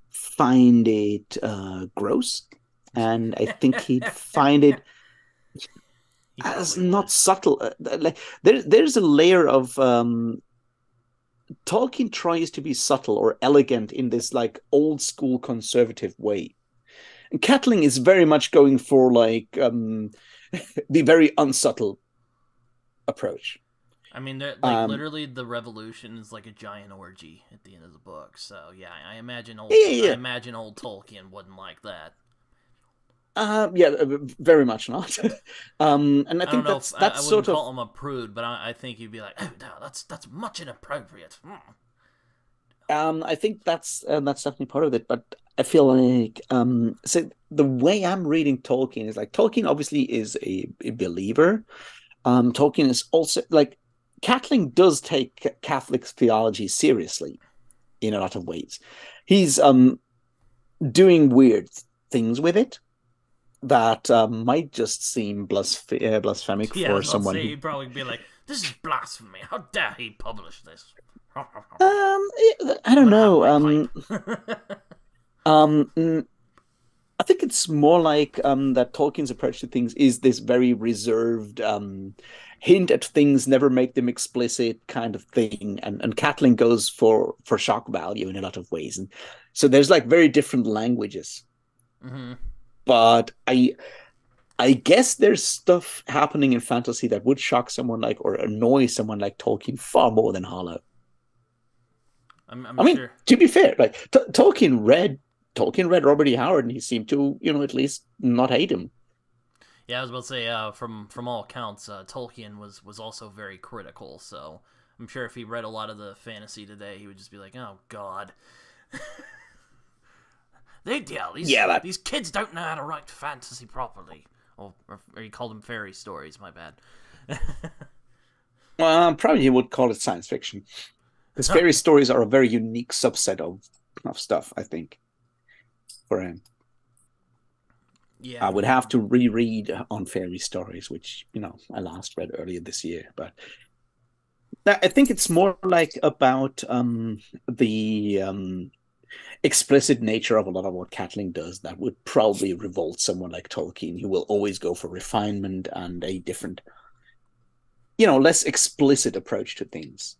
find it gross, and I think he'd find it as not subtle. Like there's a layer of Tolkien tries to be subtle or elegant in this like old school conservative way. And Catling is very much going for like the very unsubtle approach. I mean, literally, the revolution is like a giant orgy at the end of the book. So yeah, I imagine I imagine old Tolkien wouldn't like that. Very much not. And I think that's I sort wouldn't of call him a prude, but I think he'd be like, oh no, that's much inappropriate. I think that's definitely part of it. But I feel like so the way I'm reading Tolkien is like Tolkien obviously is a believer. Tolkien is also like Catling does take Catholic theology seriously in a lot of ways. He's doing weird things with it that might just seem blasphemic for someone. He'd probably be like, "This is blasphemy! How dare he publish this?" I don't know. I think it's more like that Tolkien's approach to things is this very reserved hint at things, never make them explicit kind of thing. And Catling goes for shock value in a lot of ways. And so there's like very different languages. Mm-hmm. But I guess there's stuff happening in fantasy that would shock someone like or annoy someone like Tolkien far more than Hollow. I mean, sure. To be fair, like Tolkien read Robert E. Howard, and he seemed to, at least not hate him. Yeah, I was about to say, from all accounts, Tolkien was also very critical. So I'm sure if he read a lot of the fantasy today, he would just be like, "Oh God, these kids don't know how to write fantasy properly." Or he called them fairy stories. My bad. Well, probably he would call it science fiction, because fairy stories are a very unique subset of stuff, I think, for him. Yeah, I would have to reread on fairy stories, which I last read earlier this year. But I think it's more like about the explicit nature of a lot of what Catling does that would probably revolt someone like Tolkien, who will always go for refinement and a different, less explicit approach to things.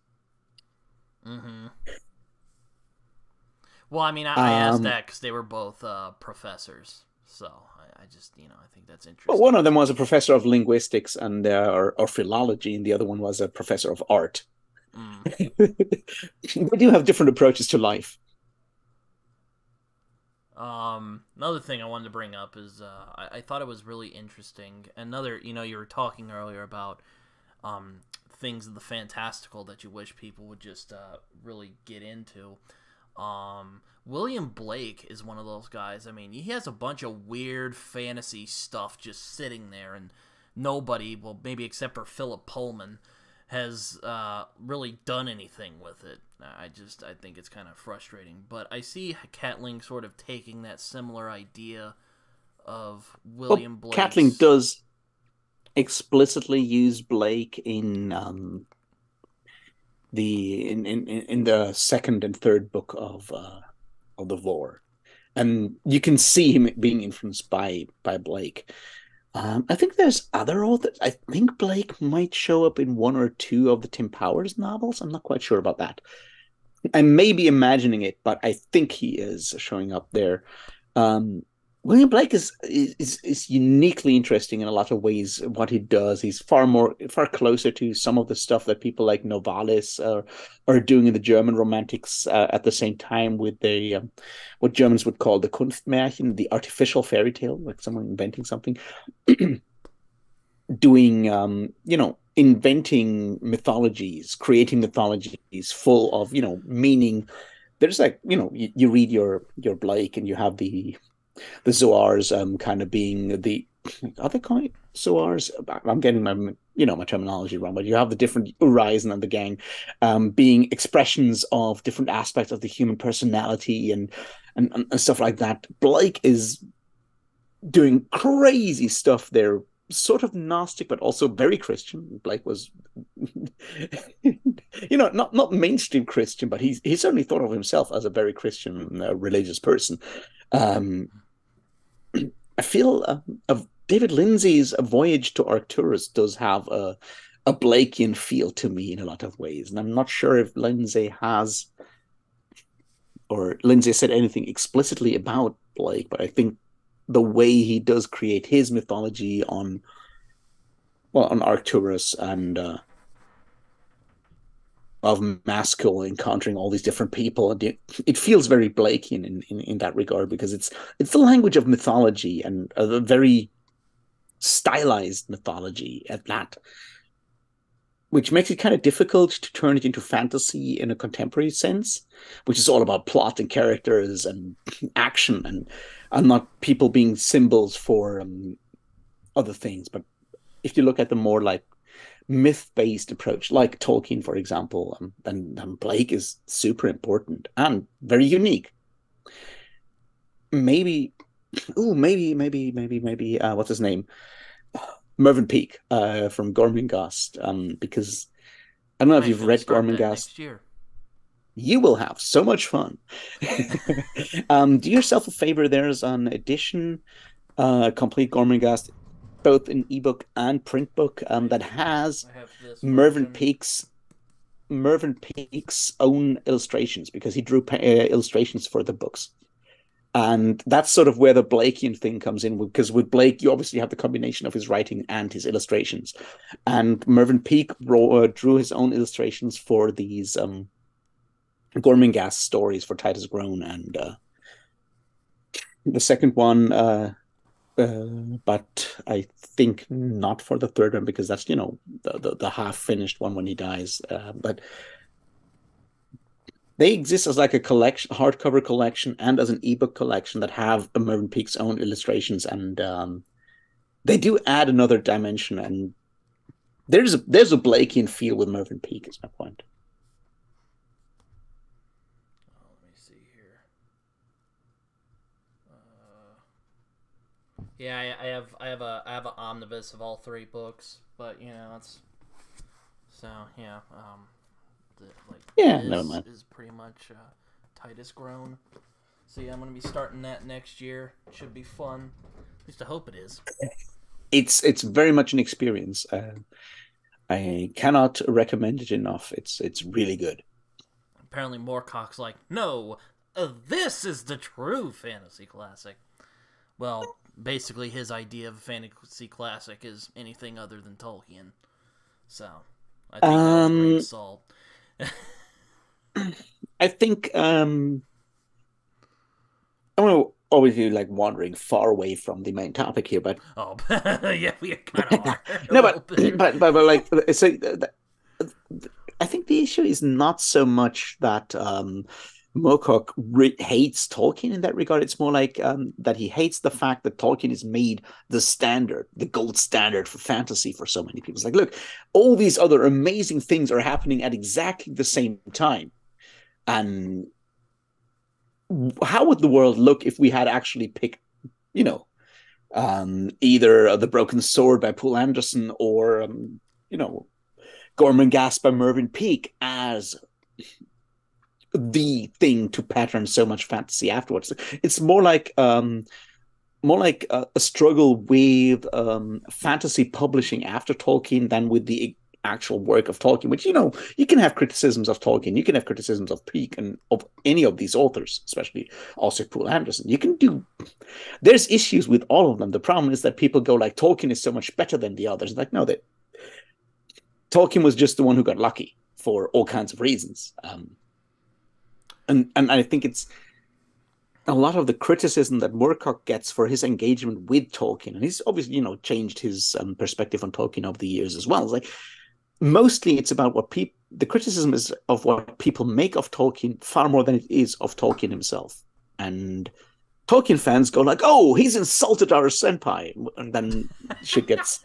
Mm-hmm. Well, I mean, I asked that because they were both professors, so I just, I think that's interesting. Well, one of them was a professor of linguistics and or philology, and the other one was a professor of art. They do have different approaches to life. Another thing I wanted to bring up is I thought it was really interesting. Another, you were talking earlier about things of the fantastical that you wish people would just really get into. William Blake is one of those guys. I mean, he has a bunch of weird fantasy stuff just sitting there, and nobody, well, maybe except for Philip Pullman, has really done anything with it. I think it's kind of frustrating. But I see Catling sort of taking that similar idea of William Blake. Catling does explicitly use Blake in the second and third book of the Vor, and you can see him being influenced by Blake. I think there's other authors. I think Blake might show up in one or two of the Tim Powers novels. I'm not quite sure about that. I may be imagining it, but I think he is showing up there. William Blake is uniquely interesting in a lot of ways. What he does, he's far closer to some of the stuff that people like Novalis are doing in the German Romantics at the same time with the what Germans would call the Kunstmärchen, the artificial fairy tale, like someone inventing something, doing inventing mythologies, creating mythologies full of meaning. There's like you read your Blake and you have the Zoars kind of being the are they connoisseurs? I'm getting my terminology wrong, but you have the different Horizon and the gang being expressions of different aspects of the human personality and stuff like that. Blake is doing crazy stuff there, sort of Gnostic, but also very Christian. Blake was, not mainstream Christian, but he certainly thought of himself as a very Christian, religious person. Um, I feel of David Lindsay's A Voyage to Arcturus does have a Blakean feel to me in a lot of ways, and I'm not sure if Lindsay said anything explicitly about Blake, but I think the way he does create his mythology on Arcturus and of Masco encountering all these different people, and it feels very Blakean in that regard, because it's the language of mythology, and a very stylized mythology at that, which makes it kind of difficult to turn it into fantasy in a contemporary sense, which is all about plot and characters and action, and not people being symbols for other things. But if you look at the more like myth-based approach, like Tolkien, for example, then Blake is super important and very unique. Maybe what's his name? Mervyn Peake from Gormenghast, because I don't know if you've read Gormenghast. Next year. You will have so much fun. Do yourself a favor. There's an edition, complete Gormenghast, both in ebook and print book, that has Mervyn Peake's own illustrations, because he drew illustrations for the books. And that's sort of where the Blakean thing comes in, because with Blake, you obviously have the combination of his writing and his illustrations. And Mervyn Peake drew his own illustrations for these Gormenghast stories for Titus Groan, and the second one, but I think not for the third one, because that's the half finished one when he dies. But they exist as like a collection, hardcover collection, and as an ebook collection that have Mervyn Peake's own illustrations, and they do add another dimension. And there's a Blakean feel with Mervyn Peake, is my point. Let me see here. Yeah, I have an omnibus of all three books, but it's so yeah. Never mind. Is pretty much Titus Groan. So yeah, I'm gonna be starting that next year. Should be fun. At least I hope it is. It's very much an experience. I cannot recommend it enough. It's really good. Apparently, Moorcock's like, no, this is the true fantasy classic. Well, basically, his idea of a fantasy classic is anything other than Tolkien. So I think that was a great assault. I think I'm obviously like wandering far away from the main topic here, but yeah, we kind of are. No, but like, so I think the issue is not so much that Moorcock hates Tolkien in that regard. It's more like that he hates the fact that Tolkien is made the standard, the gold standard for fantasy for so many people. It's like, look, all these other amazing things are happening at exactly the same time. And how would the world look if we had actually picked, either The Broken Sword by Poul Anderson or, Gormenghast by Mervyn Peake as the thing to pattern so much fantasy afterwards? It's more like a struggle with fantasy publishing after Tolkien than with the actual work of Tolkien, which, you can have criticisms of Tolkien, you can have criticisms of Peake and of any of these authors, especially also Poul Anderson. There's issues with all of them. The problem is that people go like, Tolkien is so much better than the others. Like, no, Tolkien was just the one who got lucky for all kinds of reasons. And I think it's a lot of the criticism that Moorcock gets for his engagement with Tolkien, and he's obviously, you know, changed his perspective on Tolkien over the years as well. It's like mostly it's about what the criticism is of what people make of Tolkien far more than it is of Tolkien himself. And Tolkien fans go like, "Oh, he's insulted our senpai," and then shit gets,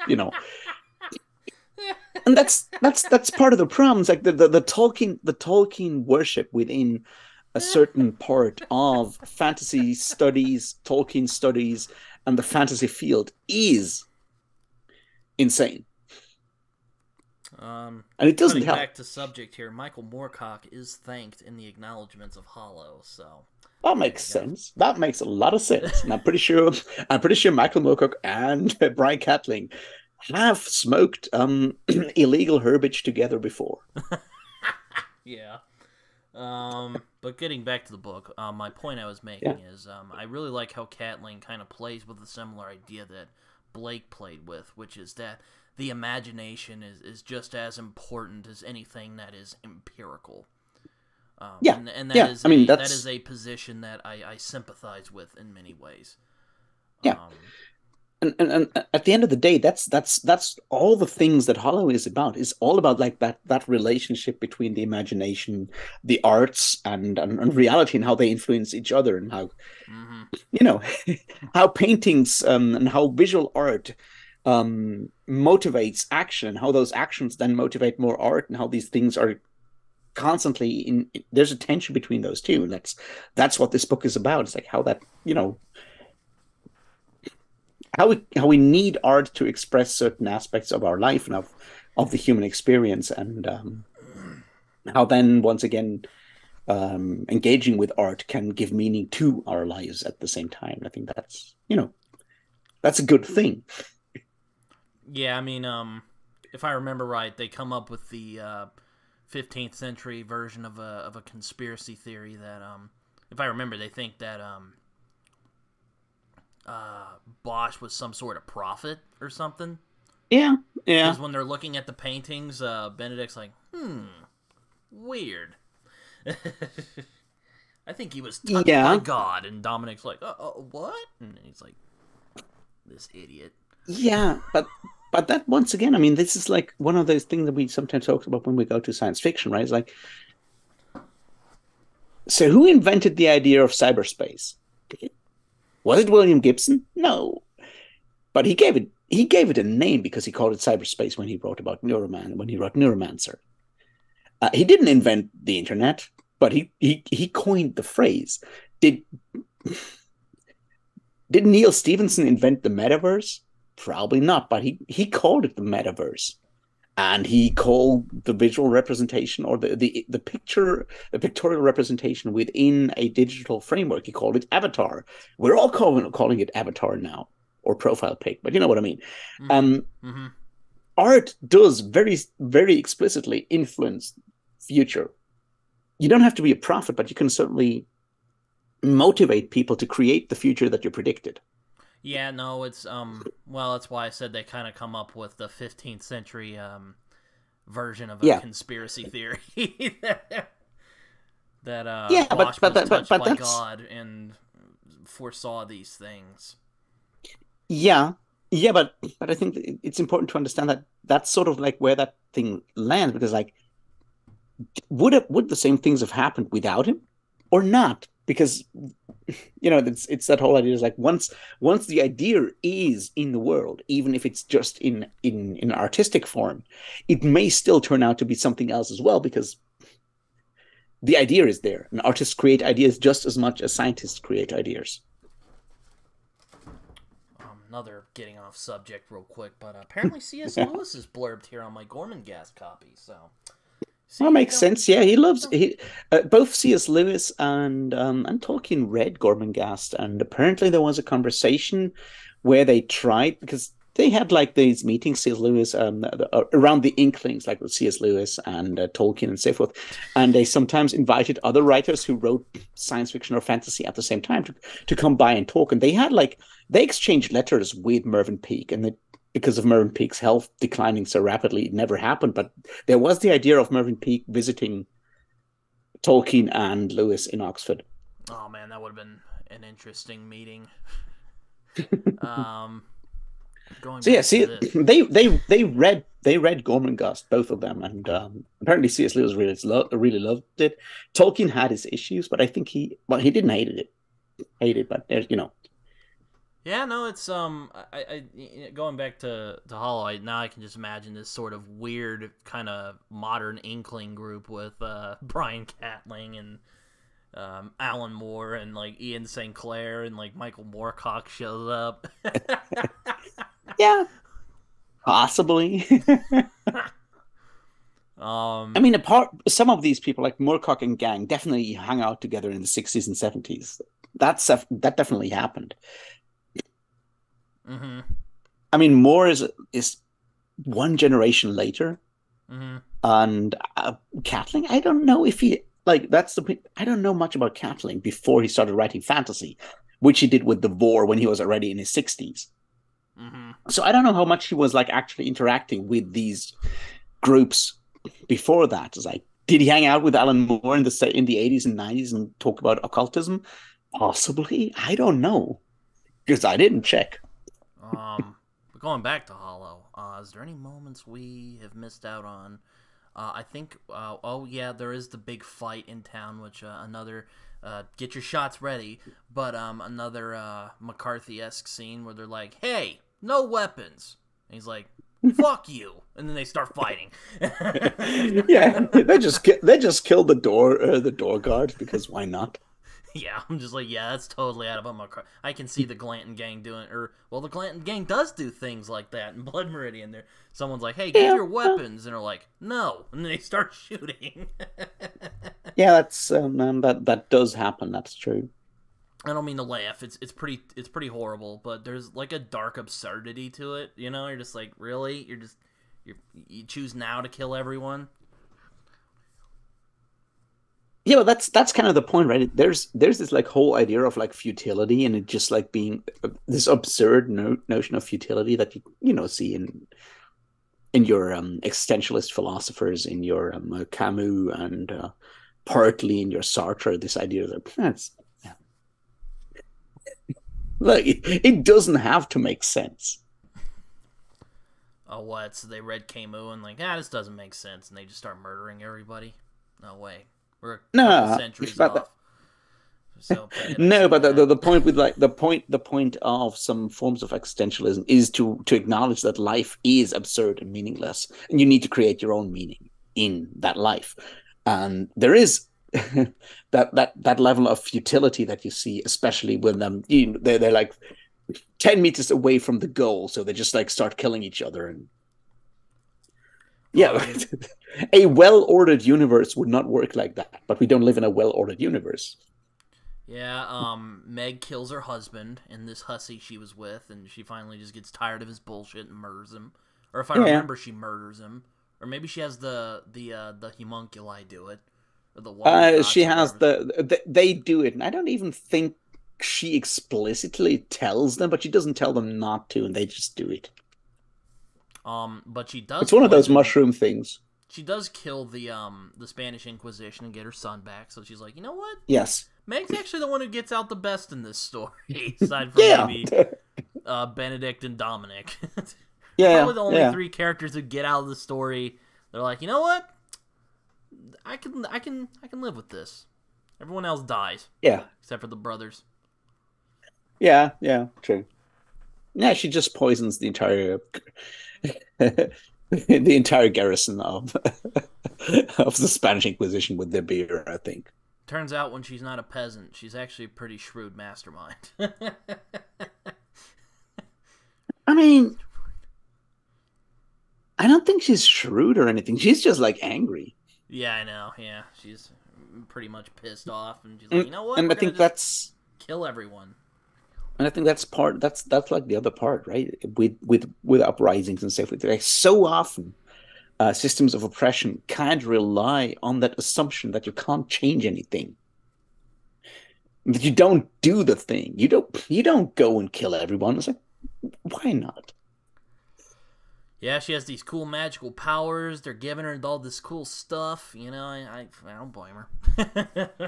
and that's part of the problems. Like the Tolkien worship within a certain part of fantasy studies, Tolkien studies, and the fantasy field is insane. And it doesn't help. Back to subject here, Michael Moorcock is thanked in the acknowledgments of Hollow, so that makes sense. That makes a lot of sense. And I'm pretty sure Michael Moorcock and Brian Catling have smoked illegal herbage together before. Yeah. But getting back to the book, my point I was making is I really like how Catling kind of plays with a similar idea that Blake played with, which is that the imagination is just as important as anything that is empirical. And that is a position that I sympathize with in many ways. Yeah. And at the end of the day, that's all the things that Hollow is about. Is all about like that relationship between the imagination, the arts, and reality, and how they influence each other, and how how paintings and how visual art motivates action, and how those actions then motivate more art, and how these things are constantly there's a tension between those two, and that's what this book is about. It's like how that how we need art to express certain aspects of our life and of the human experience, and how then once again engaging with art can give meaning to our lives at the same time. I think that's a good thing. Yeah, I mean, if I remember right, they come up with the 15th century version of a conspiracy theory that, if I remember, they think that Bosch was some sort of prophet or something. Yeah. Because when they're looking at the paintings, Benedict's like, weird. I think he was touched by God, and Dominic's like, what? And he's like, this idiot. Yeah, but that, once again, I mean, this is like one of those things that we sometimes talk about when we go to science fiction, right? It's like, so who invented the idea of cyberspace? Was it William Gibson? No, but he gave it a name because he called it cyberspace when he wrote about Neuromancer. He didn't invent the internet, but he coined the phrase. Did Neil Stephenson invent the metaverse? Probably not, but he called it the metaverse, and he called the visual representation or the pictorial representation within a digital framework. He called it avatar. We're all calling it avatar now, or profile pic, but you know what I mean. Art does very, very explicitly influence future. You don't have to be a prophet, but you can certainly motivate people to create the future that you predicted. Yeah, no, it's well, that's why I said they kind of come up with the 15th century version of a conspiracy theory that Bosch was touched by God and foresaw these things. Yeah, but I think it's important to understand that that's sort of like where that thing lands, because like would the same things have happened without him or not? Because it's that whole idea is like once the idea is in the world, even if it's just in artistic form, it may still turn out to be something else as well, because the idea is there, and artists create ideas just as much as scientists create ideas. Another getting off subject real quick, but apparently C.S. Lewis is blurbed here on my Gormenghast copy, so. Well, that makes sense. Yeah, both C.S. Lewis and Tolkien read Gormenghast, and apparently there was a conversation where they tried, because they had like these meetings, C.S. Lewis, around the Inklings, like with C.S. Lewis and Tolkien and so forth, and they sometimes invited other writers who wrote science fiction or fantasy at the same time to come by and talk, and they exchanged letters with Mervyn Peake, and because of Mervyn Peake's health declining so rapidly, it never happened. But there was the idea of Mervyn Peake visiting Tolkien and Lewis in Oxford. Oh man, that would have been an interesting meeting. They read Gormenghast, both of them, and apparently C.S. Lewis really loved it. Tolkien had his issues, but I think he didn't hate it. hate it, but there's Yeah, no, it's going back to Hollow. Now I can just imagine this sort of weird kind of modern Inkling group with Brian Catling and Alan Moore and like Ian St. Clair and like Michael Moorcock shows up. Yeah, possibly. I mean, apart some of these people like Moorcock and gang definitely hung out together in the 60s and 70s. That definitely happened. Mm-hmm. I mean, Moore is one generation later, Mm-hmm. and Catling. I don't know if he like that's the. I don't know much about Catling before he started writing fantasy, which he did with the Vor when he was already in his 60s. Mm-hmm. So I don't know how much he was like actually interacting with these groups before that. It's like, did he hang out with Alan Moore in the 80s and 90s and talk about occultism? Possibly. I don't know because I didn't check. Going back to Hollow, is there any moments we have missed out on? I think, oh yeah, there is the big fight in town, which another, get your shots ready, but another McCarthy-esque scene where they're like, hey, no weapons. And he's like, fuck you. And then they start fighting. Yeah, they just killed the door guard because why not? Yeah, I'm just like, yeah, that's totally out of my car. I can see the Glanton gang doing, the Glanton gang does do things like that in Blood Meridian. There, someone's like, hey, give your weapons, and they're like, no, and then they start shooting. Yeah, that's that does happen. That's true. I don't mean to laugh. It's pretty horrible, but there's like a dark absurdity to it. You know, you're just like, really, you choose now to kill everyone. Yeah, but that's kind of the point, right? There's this like whole idea of like futility, and it just like being this absurd notion of futility that you see in your existentialist philosophers, in your Camus, and partly in your Sartre. This idea that that's like it doesn't have to make sense. Oh, what? So they read Camus and like, this doesn't make sense, and they just start murdering everybody? No way. We're a couple centuries off. So, no, but the point with like the point of some forms of existentialism is to acknowledge that life is absurd and meaningless, and you need to create your own meaning in that life. And there is that level of futility that you see, especially when they're like 10 meters away from the goal, so they just like start killing each other. And yeah, a well-ordered universe would not work like that, but we don't live in a well-ordered universe. Yeah, Meg kills her husband and this hussy she was with, and she finally just gets tired of his bullshit and murders him. Or if I remember, she murders him. Or maybe she has the homunculi do it. Or the she has they do it, and I don't even think she explicitly tells them, but she doesn't tell them not to, and they just do it. But she does. It's one of those mushroom things. She does kill the Spanish Inquisition and get her son back. So she's like, you know what? Yes. Meg's actually the one who gets out the best in this story, aside from maybe Benedict and Dominic. Yeah, probably the only three characters who get out of the story. They're like, you know what? I can live with this. Everyone else dies. Yeah, except for the brothers. Yeah, true. Yeah, she just poisons the entire garrison of the Spanish Inquisition with their beer, I think. Turns out when she's not a peasant, she's actually a pretty shrewd mastermind. I mean, I don't think she's shrewd or anything. She's just like angry. Yeah, I know. Yeah, she's pretty much pissed off, and she's like, you know what? And I think that's kill everyone. And I think that's like the other part, right? With uprisings and stuff like that. So often, systems of oppression can't rely on that assumption that you can't change anything. That you don't do the thing. You don't go and kill everyone. It's like, why not? Yeah, she has these cool magical powers. They're giving her all this cool stuff. You know, I don't blame her.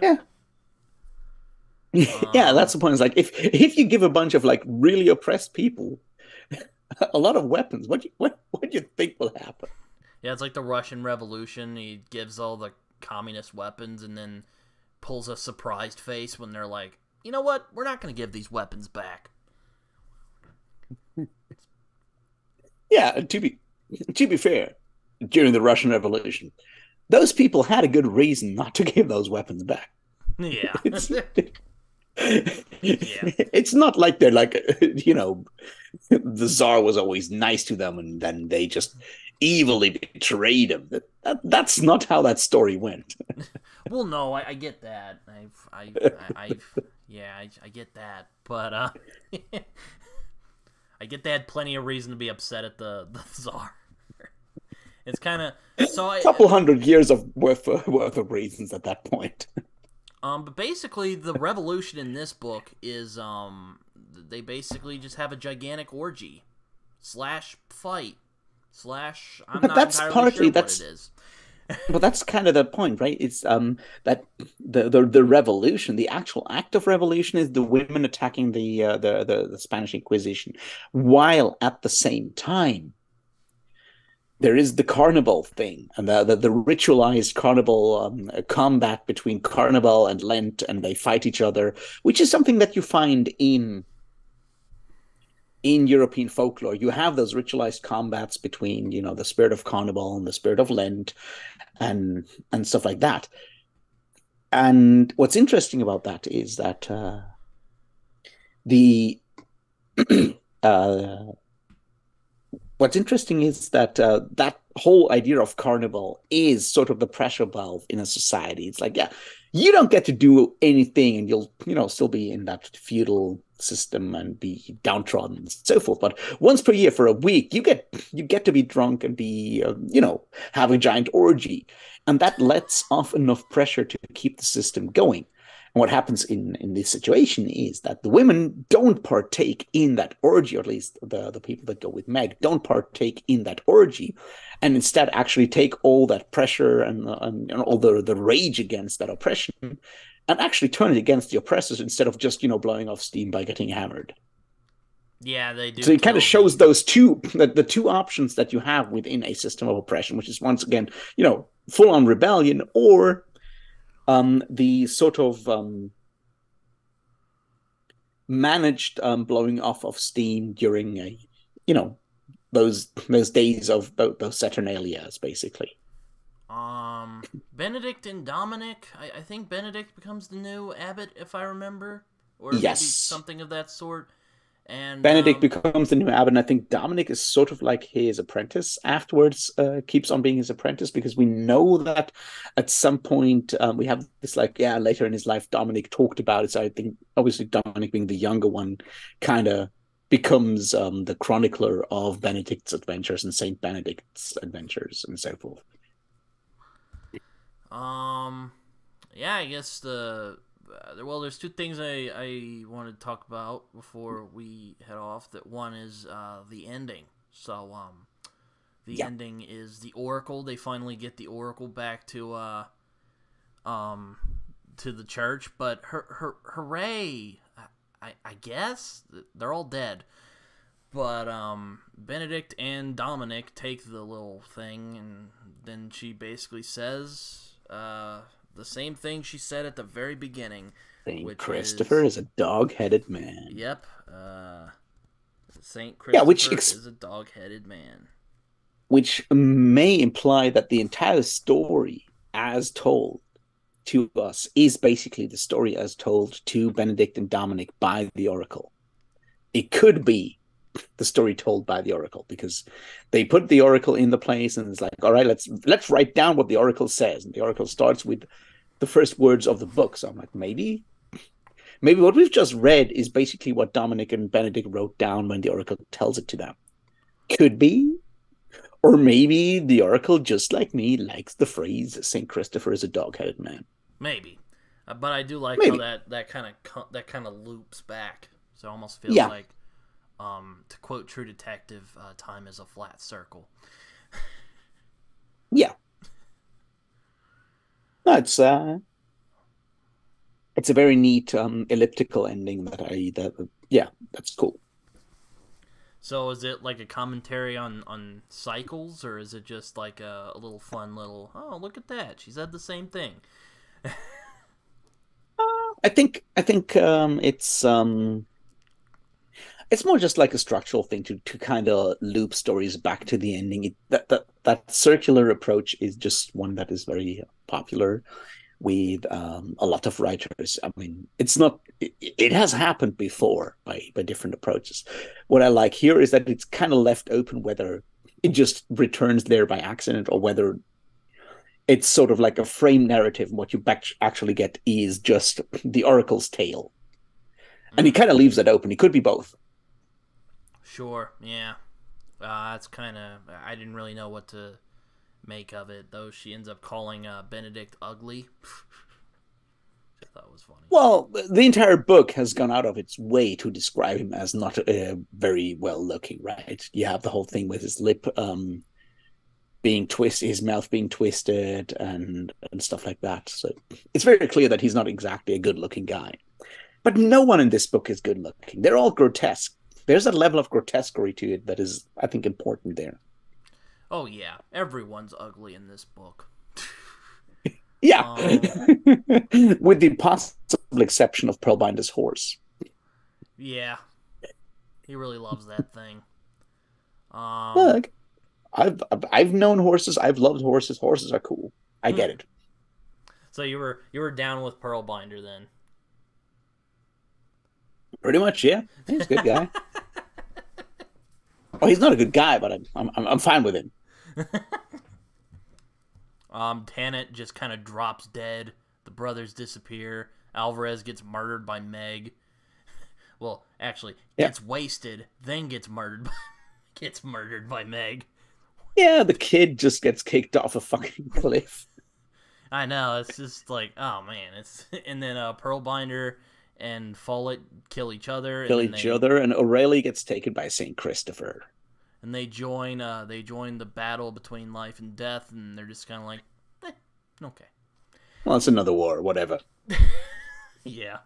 Yeah. Yeah, that's the point. It's like if you give a bunch of like really oppressed people a lot of weapons, what do you think will happen? Yeah, it's like the Russian Revolution. He gives all the communist weapons and then pulls a surprised face when they're like, you know what? We're not going to give these weapons back. Yeah, to be fair, during the Russian Revolution, those people had a good reason not to give those weapons back. Yeah. It's Yeah. it's not like they're like, you know, the Tsar was always nice to them and then they just evilly betrayed him. That's not how that story went. Well, no, I get that. I get that, but I get they had plenty of reason to be upset at the Tsar. It's kind of so A couple hundred years of worth of reasons at that point. But basically, the revolution in this book is they basically just have a gigantic orgy / fight / I'm But not that's entirely partly sure that's what it is. but that's kind of the point, right? It's that the revolution, the actual act of revolution, is the women attacking the Spanish Inquisition, while at the same time there is the carnival thing and the ritualized carnival combat between Carnival and Lent, and they fight each other, which is something that you find in European folklore. You have those ritualized combats between, you know, the spirit of Carnival and the spirit of Lent, and stuff like that. And what's interesting about that is that the what's interesting is that that whole idea of carnival is sort of the pressure valve in a society. It's like, yeah, you don't get to do anything, and you'll, you know, still be in that feudal system and be downtrodden and so forth. But once per year for a week, you get to be drunk and be, you know, have a giant orgy, and that lets off enough pressure to keep the system going. And what happens in this situation is that the women don't partake in that orgy, or at least the people that go with Meg don't partake in that orgy, and instead actually take all that pressure and all the rage against that oppression, and actually turn it against the oppressors instead of just, you know, blowing off steam by getting hammered. Yeah, they do. So it kind of shows those the two options that you have within a system of oppression, which is once again, you know, full on rebellion, or the sort of managed blowing off of steam during you know, those days of those Saturnalias, basically. Benedict and Dominic. I think Benedict becomes the new abbot, if I remember, or Yes, maybe something of that sort. And Benedict becomes the new abbot, and I think Dominic is sort of like his apprentice afterwards, keeps on being his apprentice, because we know that at some point we have this, like, yeah, later in his life, Dominic talked about it. So I think obviously Dominic, being the younger one, kind of becomes the chronicler of Benedict's adventures and Saint Benedict's adventures and so forth. Yeah, I guess there's two things I want to talk about before we head off. That one is the ending. So the ending is the Oracle. They finally get the Oracle back to the church, but hooray! I guess they're all dead. But Benedict and Dominic take the little thing, and then she basically says the same thing she said at the very beginning. Saint Christopher is a dog-headed man. Yep. Saint Christopher is a dog-headed man. Which may imply that the entire story, as told to us, is basically the story as told to Benedict and Dominic by the Oracle. It could be the story told by the Oracle, because they put the Oracle in the place, and it's like, all right, let's write down what the Oracle says, and the Oracle starts with the first words of the book. So I'm like, maybe what we've just read is basically what Dominic and Benedict wrote down when the Oracle tells it to them. Could be. Or maybe the Oracle, just like me, likes the phrase "Saint Christopher is a dog-headed man." Maybe, but I do like how that kind of loops back. So it almost feels like, to quote True Detective, time is a flat circle. Yeah, no, it's a very neat elliptical ending that's cool. So is it like a commentary on cycles, or is it just like a little fun little, oh, look at that, she said the same thing? it's more just like a structural thing to kind of loop stories back to the ending. That circular approach is just one that is very popular with a lot of writers. I mean, it has happened before by different approaches. What I like here is that it's kind of left open whether it just returns there by accident or whether it's sort of like a frame narrative. And what you actually get is just the oracle's tale, and he kind of leaves it open. It could be both. Sure, yeah. That's kind of... I didn't really know what to make of it, though she ends up calling Benedict ugly. I thought was funny. Well, the entire book has gone out of its way to describe him as not very well looking, right? You have the whole thing with his lip being twisted, his mouth being twisted, and stuff like that. So it's very clear that he's not exactly a good looking guy. But no one in this book is good looking. They're all grotesque. There's a level of grotesquerie to it that is, I think, important there. Oh yeah, everyone's ugly in this book. Yeah, with the possible exception of Pearlbinder's horse. Yeah, he really loves that thing. Look, I've known horses. I've loved horses. Horses are cool. I get it. So you were down with Pearlbinder then? Pretty much, yeah. He's a good guy. Well, he's not a good guy, but I'm fine with him. Tanit just kind of drops dead. The brothers disappear. Alvarez gets murdered by Meg. Well, actually, gets wasted, then gets murdered by Meg. Yeah, the kid just gets kicked off a fucking cliff. I know, it's just like, oh man, and then Pearlbinder and Follett kill each other. And O'Reilly gets taken by Saint Christopher. And they join the battle between life and death, and they're just kind of like, okay. Well, it's another war, whatever. Yeah.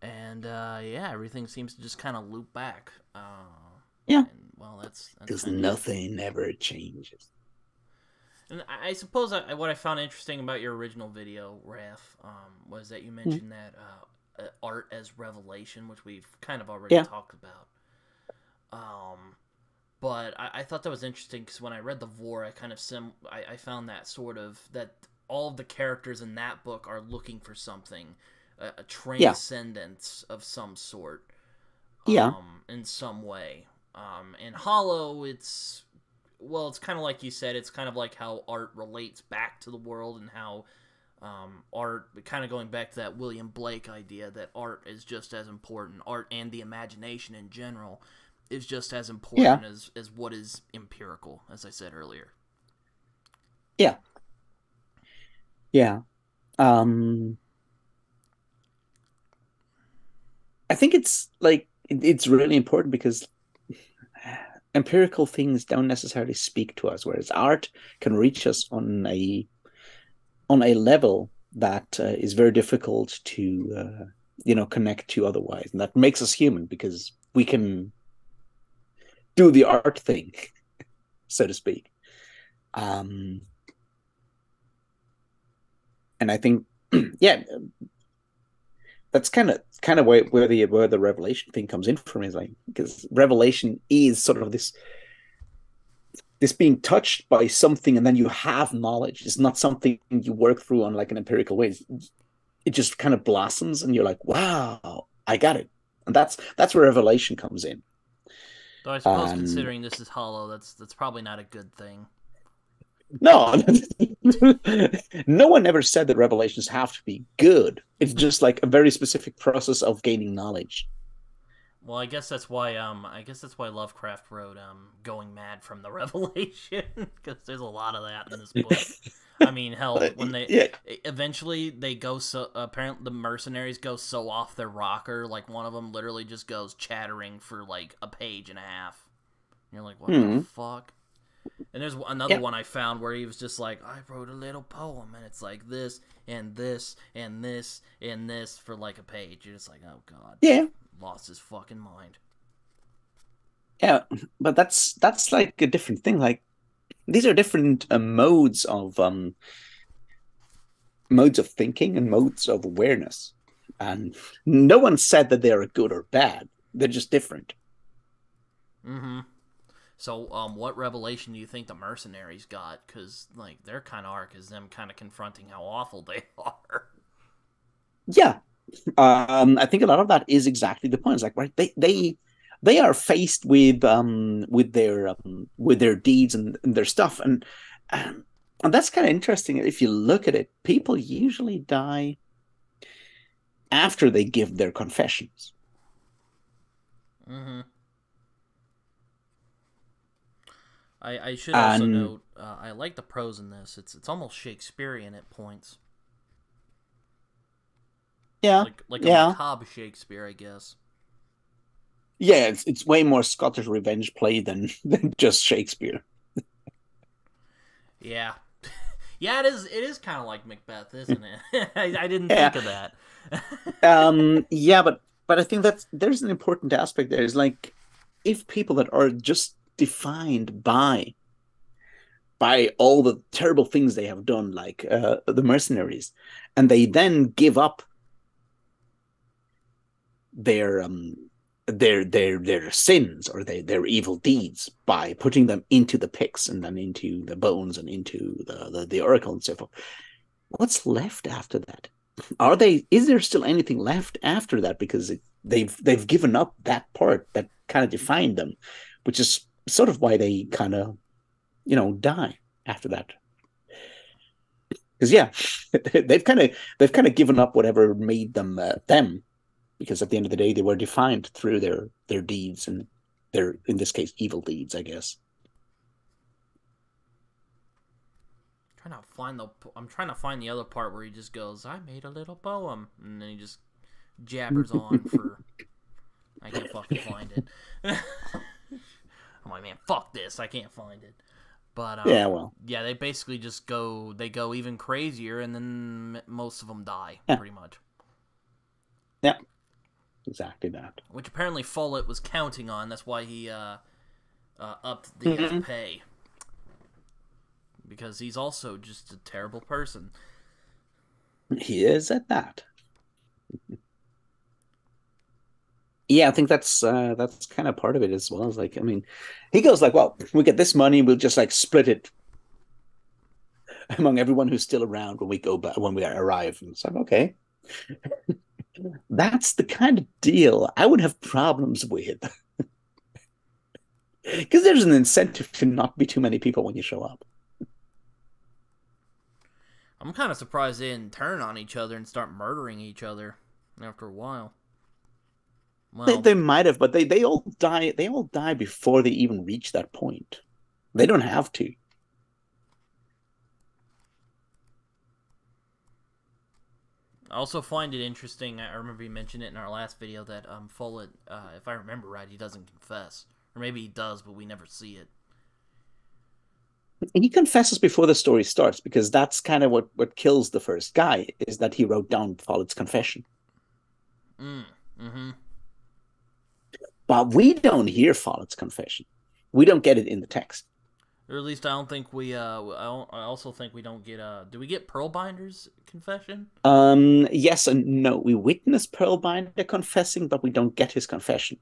Everything seems to just kind of loop back. Yeah. And, well, that's because nothing ever changes. And I suppose what I found interesting about your original video, Raph, was that you mentioned that art as revelation, which we've kind of already talked about. But I thought that was interesting because when I read the Vor, I found that sort of that all of the characters in that book are looking for something, a transcendence of some sort, in some way. In Hollow, it's kind of like you said, it's kind of like how art relates back to the world and how art, kind of going back to that William Blake idea that art is just as important, art and the imagination in general is just as important as what is empirical, as I said earlier. Yeah. Yeah. I think it's like it's really important because empirical things don't necessarily speak to us, whereas art can reach us on a level that is very difficult to connect to otherwise, and that makes us human because we can do the art thing, so to speak. And I think, that's kind of where the revelation thing comes in for me, is like, because revelation is sort of this being touched by something, and then you have knowledge. It's not something you work through on like an empirical way. It just kind of blossoms, and you're like, wow, I got it. And that's where revelation comes in. Though I suppose considering this is Hollow, that's probably not a good thing. No, no one ever said that revelations have to be good. It's just like a very specific process of gaining knowledge. Well, I guess that's why Lovecraft wrote "Going Mad from the Revelation" because there's a lot of that in this book. I mean, hell, when eventually they go apparently the mercenaries go so off their rocker, like one of them literally just goes chattering for like a page and a half. And you're like, what the fuck? And there's another one I found where he was just like, I wrote a little poem, and it's like this and this and this and this for like a page. You're just like, oh god, lost his fucking mind. Yeah, but that's like a different thing. Like, these are different modes of modes of thinking and modes of awareness. And no one said that they're good or bad. They're just different. Mm-hmm. So, what revelation do you think the mercenaries got? Because, like, their kind of arc is them kind of confronting how awful they are. Yeah. I think a lot of that is exactly the point. It's like, right, they are faced with their deeds and their stuff. And that's kind of interesting. If you look at it, people usually die after they give their confessions. Mm-hmm. I should also And note, I like the prose in this. It's almost Shakespearean at points. yeah, Like a yeah. macabre Shakespeare, I guess. Yeah, it's way more Scottish revenge play than just Shakespeare. Yeah. Yeah, it is kind of like Macbeth, isn't it? I didn't Yeah. think of that. Yeah, but I think that there's an important aspect there. Is like if people that are just defined by all the terrible things they have done, like the mercenaries, and they then give up their their sins or their evil deeds by putting them into the pits and then into the bones and into the oracle and so forth. What's left after that? Are they? Is there still anything left after that? Because they've given up that part that kind of defined them, which is sort of why they kind of die after that. Because yeah, they've kind of given up whatever made them them. Because at the end of the day, they were defined through their deeds and their, in this case, evil deeds, I guess. I'm trying to find the other part where he just goes, "I made a little poem," and then he just jabbers on for. I can't fucking find it. I'm like, man, fuck this. I can't find it. But Yeah, well, yeah, they basically just go. They go even crazier, and then most of them die, yeah, pretty much. yeah, exactly that. Which apparently Follett was counting on. That's why he upped his Mm-hmm. pay. Because he's also just a terrible person. He is at that. Yeah, I think that's kind of part of it as well. It's like, I mean, he goes like, well, we get this money, we'll just like split it among everyone who's still around when we go back when we arrive. And it's like, okay, that's the kind of deal I would have problems with. Because there's an incentive to not be too many people when you show up. I'm kind of surprised they didn't turn on each other and start murdering each other after a while. They, Well, they might have, but they all die. They all die before they even reach that point. They don't have to. I also find it interesting. I remember you mentioned it in our last video that Follett, if I remember right, he doesn't confess, or maybe he does, but we never see it. He confesses before the story starts because that's kind of what kills the first guy is that he wrote down Follett's confession. Mm-hmm. But we don't hear Follett's confession. We don't get it in the text. Or at least I don't think we. I also think we don't get. Do we get Pearlbinder's confession? Yes and no. We witness Pearlbinder confessing, but we don't get his confession.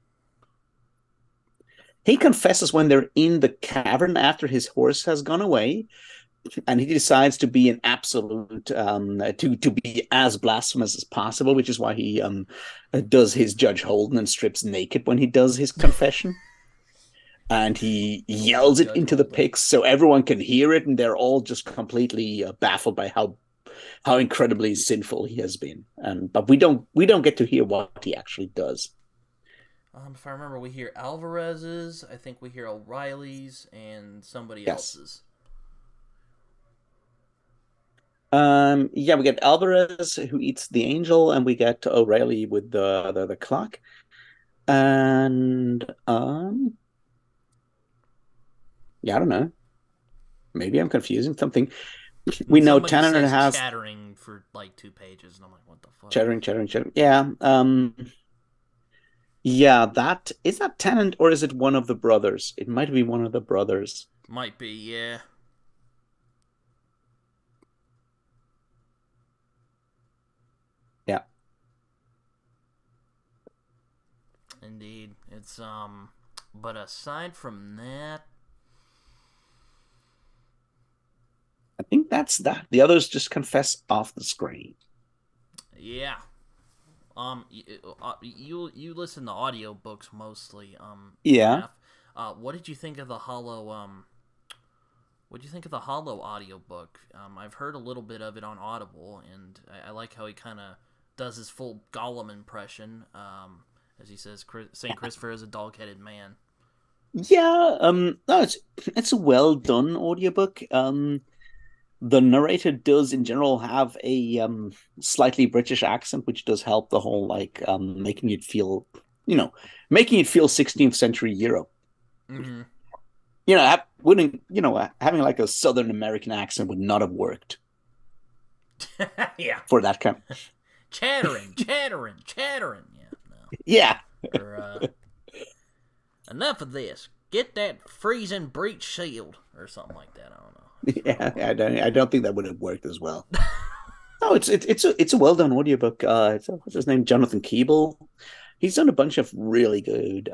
He confesses when they're in the cavern after his horse has gone away, and he decides to be an absolute to be as blasphemous as possible, which is why he does his Judge Holden and strips naked when he does his confession. And he yells it Judge into the Holden. pigs so everyone can hear it, and they're all just completely baffled by how incredibly sinful he has been. But we don't get to hear what he actually does. If I remember, we hear Alvarez's. I think we hear O'Reilly's and somebody Yes. else's. Yeah, we get Alvarez who eats the angel, and we get O'Reilly with the clock. And yeah, I don't know. Maybe I'm confusing something. We And know somebody Tanner says has chattering for like 2 pages, and I'm like, what the fuck? chattering. Yeah. Yeah, that is that Tennant or is it one of the brothers? It might be one of the brothers. Might be, yeah. Indeed. It's but aside from that, I think that's that. The others just confess off the screen. yeah. You listen to audiobooks mostly, Yeah. Raph. What did you think of the Hollow what do you think of the Hollow audiobook? I've heard a little bit of it on Audible, and I like how he kind of does his full Gollum impression. As he says, Saint Christopher is a dog-headed man. Yeah, no, it's a well done audiobook. The narrator does in general have a slightly British accent, which does help the whole like making it feel, making it feel 16th century Europe. Mm-hmm. Wouldn't having like a Southern American accent would not have worked Yeah. for that kind. Chattering. Yeah, no. Yeah. Or, enough of this. Get that freezing breech sealed, or something like that. I don't know. Yeah, I don't think that would have worked as well. No, it's a well done audiobook. What's his name? Jonathan Keeble. He's done a bunch of really good,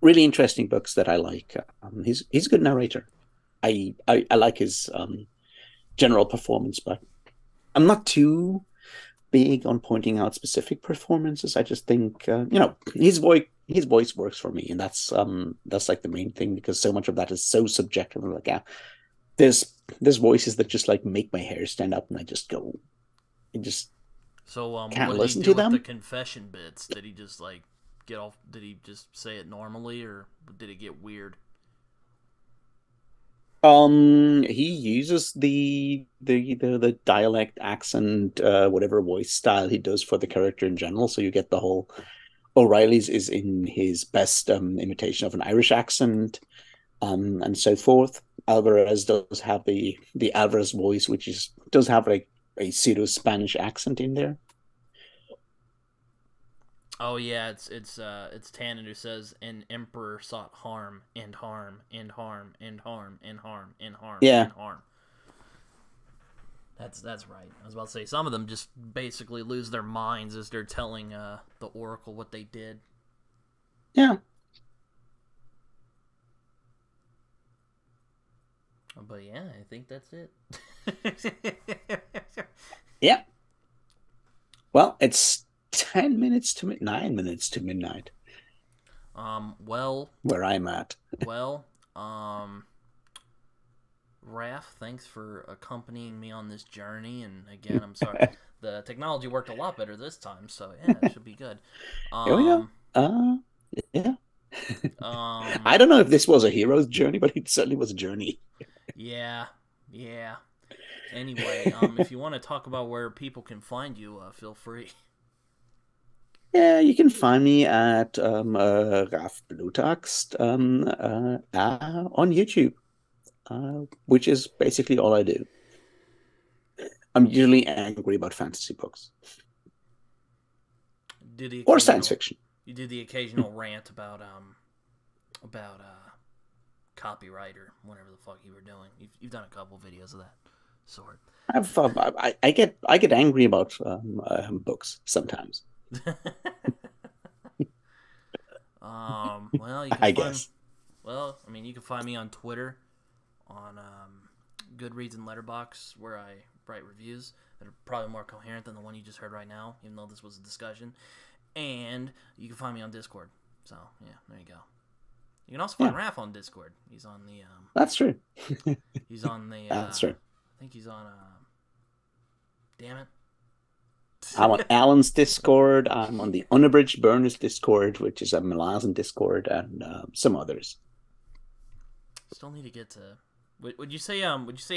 really interesting books that I like. He's a good narrator. I like his general performance, but I'm not too big on pointing out specific performances. I just think his voice works for me, and that's like the main thing, because so much of that is so subjective. I'm like, yeah, there's voices that just like make my hair stand up, and I just So can't what did listen he do to with them. the confession bits? Did he just like get off? Did he just say it normally, or did it get weird? He uses the dialect accent, whatever voice style he does for the character in general. So you get the whole O'Reilly's is in his best imitation of an Irish accent, and so forth. Alvarez does have the Alvarez voice, which does have like a pseudo Spanish accent in there. Oh yeah, it's Tannen who says an emperor sought harm and harm and harm and harm and harm and harm Yeah, and harm. That's right. I was about to say some of them just basically lose their minds as they're telling the Oracle what they did. yeah. But yeah, I think that's it. Yeah. Well, it's 9 minutes to midnight Well, where I'm at. well, Raph, thanks for accompanying me on this journey. And again, I'm sorry, the technology worked a lot better this time, so yeah, it should be good. Here we go. Um, Yeah. um, I don't know if this was a hero's journey, but it certainly was a journey. yeah. Anyway, if you want to talk about where people can find you, feel free. Yeah, you can find me at Raf Blutaxt on YouTube, which is basically all I do. I'm usually angry about fantasy books Do the or science occasional, fiction. you do the occasional rant about copyright or whatever the fuck you were doing. You've done a couple videos of that sort. I get angry about books sometimes. Well, you can I find. guess. Well, I mean, you can find me on Twitter, on Goodreads and Letterboxd, where I write reviews that are probably more coherent than the one you just heard right now, even though this was a discussion. And you can find me on Discord. So yeah, there you go. You can also find Raph on Discord. He's on the. That's true. He's on the. That's true. I think he's on. Damn it. I'm on Alan's Discord. I'm on the Unabridged Burners Discord, which is a Malazan Discord, and some others. Still need to get to. Would you say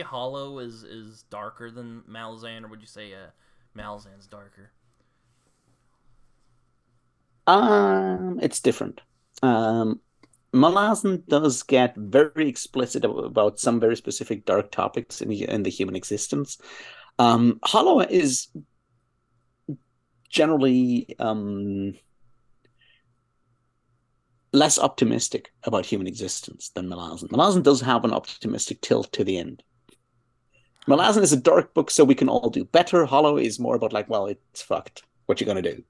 Hollow is darker than Malazan, or would you say Malazan's darker? It's different. Malazan does get very explicit about some very specific dark topics in the human existence. Hollow is generally less optimistic about human existence than Malazan. Malazan does have an optimistic tilt to the end. Malazan is a dark book, so we can all do better. Hollow is more about like, well, it's fucked. What you gonna do?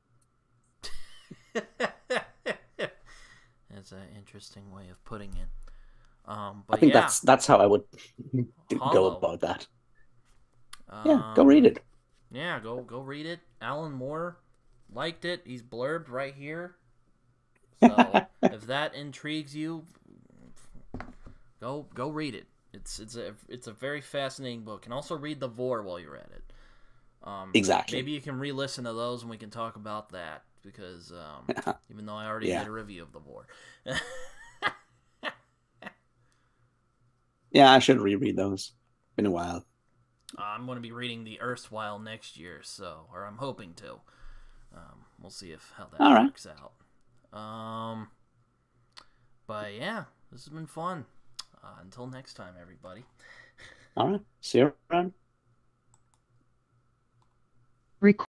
That's an interesting way of putting it. I But think yeah, that's how I would go Hollow. about that. Yeah, go read it. Yeah, go read it. Alan Moore liked it. He's blurbed right here. So if that intrigues you, go read it. It's a very fascinating book, and also read The Vor while you're at it. Exactly. Maybe you can re-listen to those, and we can talk about that because even though I already did a review of The Vor. Yeah, I should reread those. Been a while. I'm going to be reading The Erstwhile next year, or I'm hoping to. We'll see how that works out. But yeah, this has been fun. Until next time, everybody. All right. See you around.